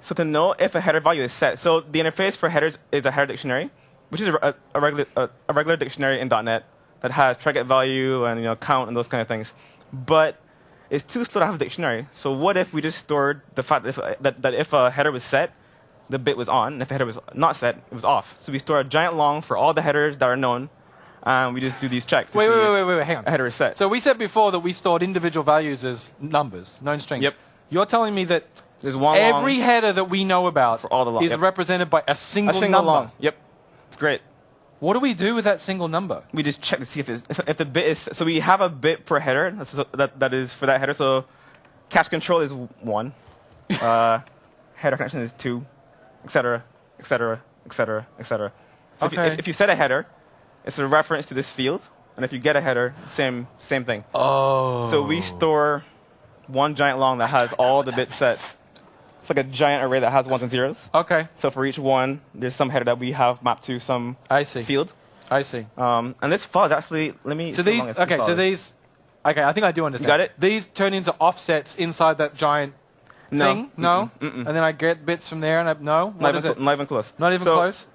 So to know if a header value is set, so the interface for headers is a header dictionary, which is a regular dictionary in .NET that has try_get_value and count and those kind of things. But it's too slow to have a dictionary. So what if we just stored the fact that if a header was set, the bit was on, and if a header was not set, it was off. So we store a giant long for all the headers that are known, and we just do these checks. Wait, hang on. A header is set. So we said before that we stored individual values as numbers, known strings. Yep. You're telling me that there's one every header that we know about for all the long, is represented by a single number. Long. Yep. It's great. What do we do with that single number? We just check to see if the bit is... So we have a bit per header that is for that header. So cache control is 1. Header connection is 2, etc., etc., etc., etc. So if you set a header, it's a reference to this field. And if you get a header, same thing. Oh. So we store one giant long that has all the bits set. It's like a giant array that has ones and zeros. Okay. So for each one, there's some header that we have mapped to some field. I see. And this file is actually, let me... So these, okay, I think I do understand. You got it? These turn into offsets inside that giant thing? No? Mm-mm. And then I get bits from there and no? Not even close. Not even close?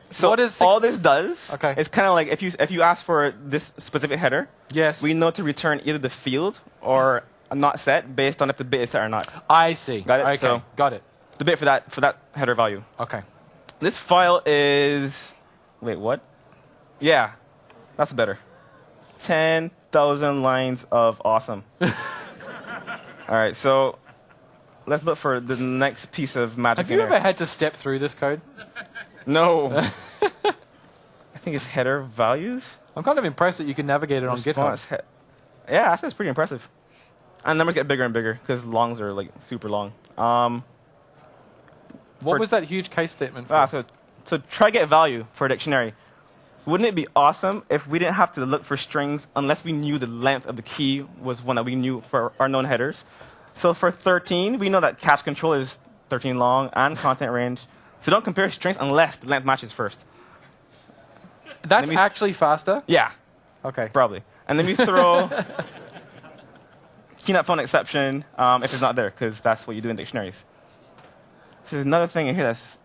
So what is all this does Okay. is kind of like if you ask for this specific header, yes, we know to return either the field or a not set based on if the bit is set or not. I see. Got it? Okay, So got it. the bit for that header value. Okay. This file is... Wait, what? Yeah, that's better. 10,000 lines of awesome. All right, so let's look for the next piece of magic. Have you ever had to step through this code? No. I think it's header values. I'm kind of impressed that you can navigate it on GitHub. Yeah, that's pretty impressive. And numbers get bigger and bigger because longs are like super long. What was that huge case statement for? So try_get_value for a dictionary. Wouldn't it be awesome if we didn't have to look for strings unless we knew the length of the key was one that we knew for our known headers? So for 13, we know that cache control is 13 long and content range. So don't compare strings unless the length matches first. That's actually faster? Yeah. Okay. Probably. And then we throw key not found exception if it's not there, because that's what you do in dictionaries. So there's another thing in here that's,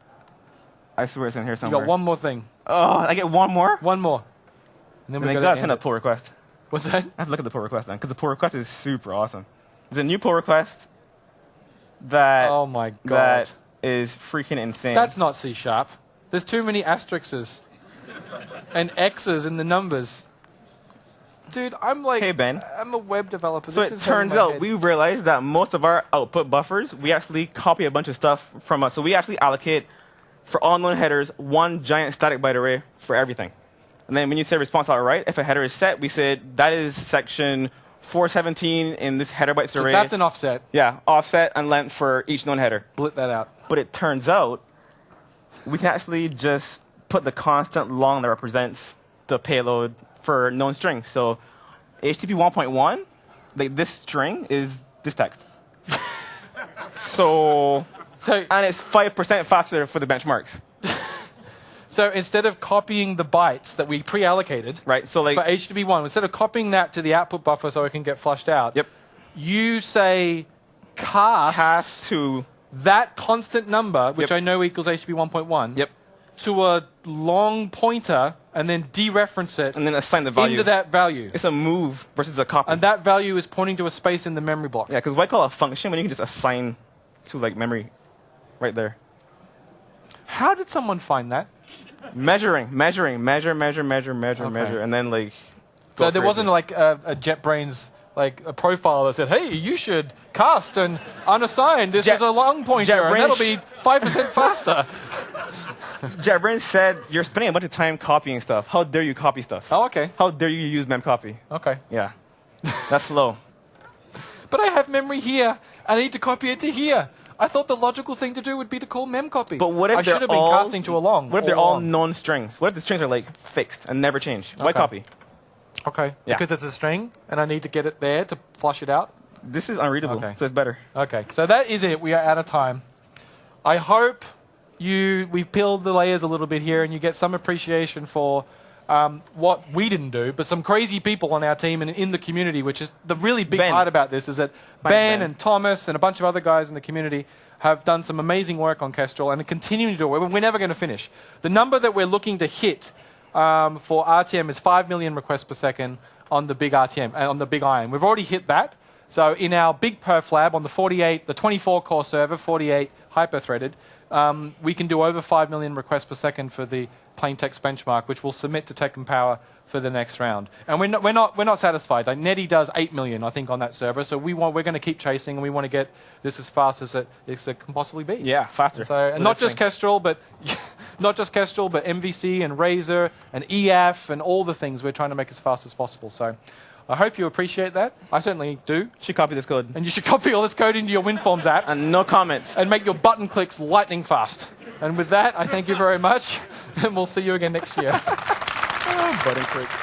I swear it's in here You somewhere. got one more thing. Oh, I get one more? One more. And then And we then got gotta to send a pull request. What's that? I have to look at the pull request then, because the pull request is super awesome. There's a new pull request that, Oh my god. that is freaking insane. That's not C#. There's too many asterisks and X's in the numbers. Dude, I'm like, Hey, Ben. I'm a web developer. So This it is hurting turns my out head. we realized that most of our output buffers, we actually copy a bunch of stuff from us. So we actually allocate, for all known headers, one giant static byte array for everything. And then when you say response outright, if a header is set, we said that is section 417 in this header bytes So array. that's an offset. Yeah, offset and length for each known header. Split that out. But it turns out we can actually just put the constant long that represents the payload for known strings. So HTTP 1.1, like this string is this text. So And it's 5% faster for the benchmarks, So instead of copying the bytes that we pre-allocated right? So like, for HTTP1, instead of copying that to the output buffer so it can get flushed out, yep, you say cast to, that constant number, which Yep. I know equals HTTP 1.1, yep, to a long pointer and then dereference it and then assign the value. into that value. It's a move versus a copy. And that value is pointing to a space in the memory block. Yeah, because why call a function when you can just assign to like memory right there? How did someone find that? Measure, measure, Okay. and then like. So go there crazy. wasn't like a JetBrains like a profile that said, "Hey, you should cast and unassigned. This Jet- is a long pointer, and JetBrains that'll be 5% faster." JetBrains said you're spending a bunch of time copying stuff. How dare you copy stuff? Oh, okay, How dare you use memcopy? okay. Yeah, that's slow. But I have memory here, and I need to copy it to here. I thought the logical thing to do would be to call memcopy. But what if I they're should have been all- casting to a long? What if they're all all long. known strings? What if the strings are like fixed and never change? Why Okay. copy? Okay, Yeah. because it's a string, and I need to get it there to flush it out. This is unreadable, Okay. so it's better. Okay, so that is it. We are out of time. I hope we've peeled the layers a little bit here, and you get some appreciation for what we didn't do, but some crazy people on our team and in the community, which is the really big Ben. part about this, is that Thanks, Ben Ben. and Thomas and a bunch of other guys in the community have done some amazing work on Kestrel and are continuing to do it. We're never going to finish. The number that we're looking to hit for RTM is 5 million requests per second on the big RTM, on the big iron. We've already hit that. So in our big perf lab on the 24 core server, 48 hyper-threaded, we can do over 5 million requests per second for the plain text benchmark, which we'll submit to Tech and Power for the next round. And we're not satisfied. Like Netty does 8 million, I think, on that server. So we're going to keep chasing, and we want to get this as fast as it can possibly be. Yeah, faster. So, and With not this just thing. Kestrel, but MVC and Razor and EF and all the things we're trying to make as fast as possible. So I hope you appreciate that. I certainly do. Should copy this code. And you should copy all this code into your WinForms apps And no comments. and make your button clicks lightning fast. And with that, I thank you very much, and we'll see you again next year. Button clicks.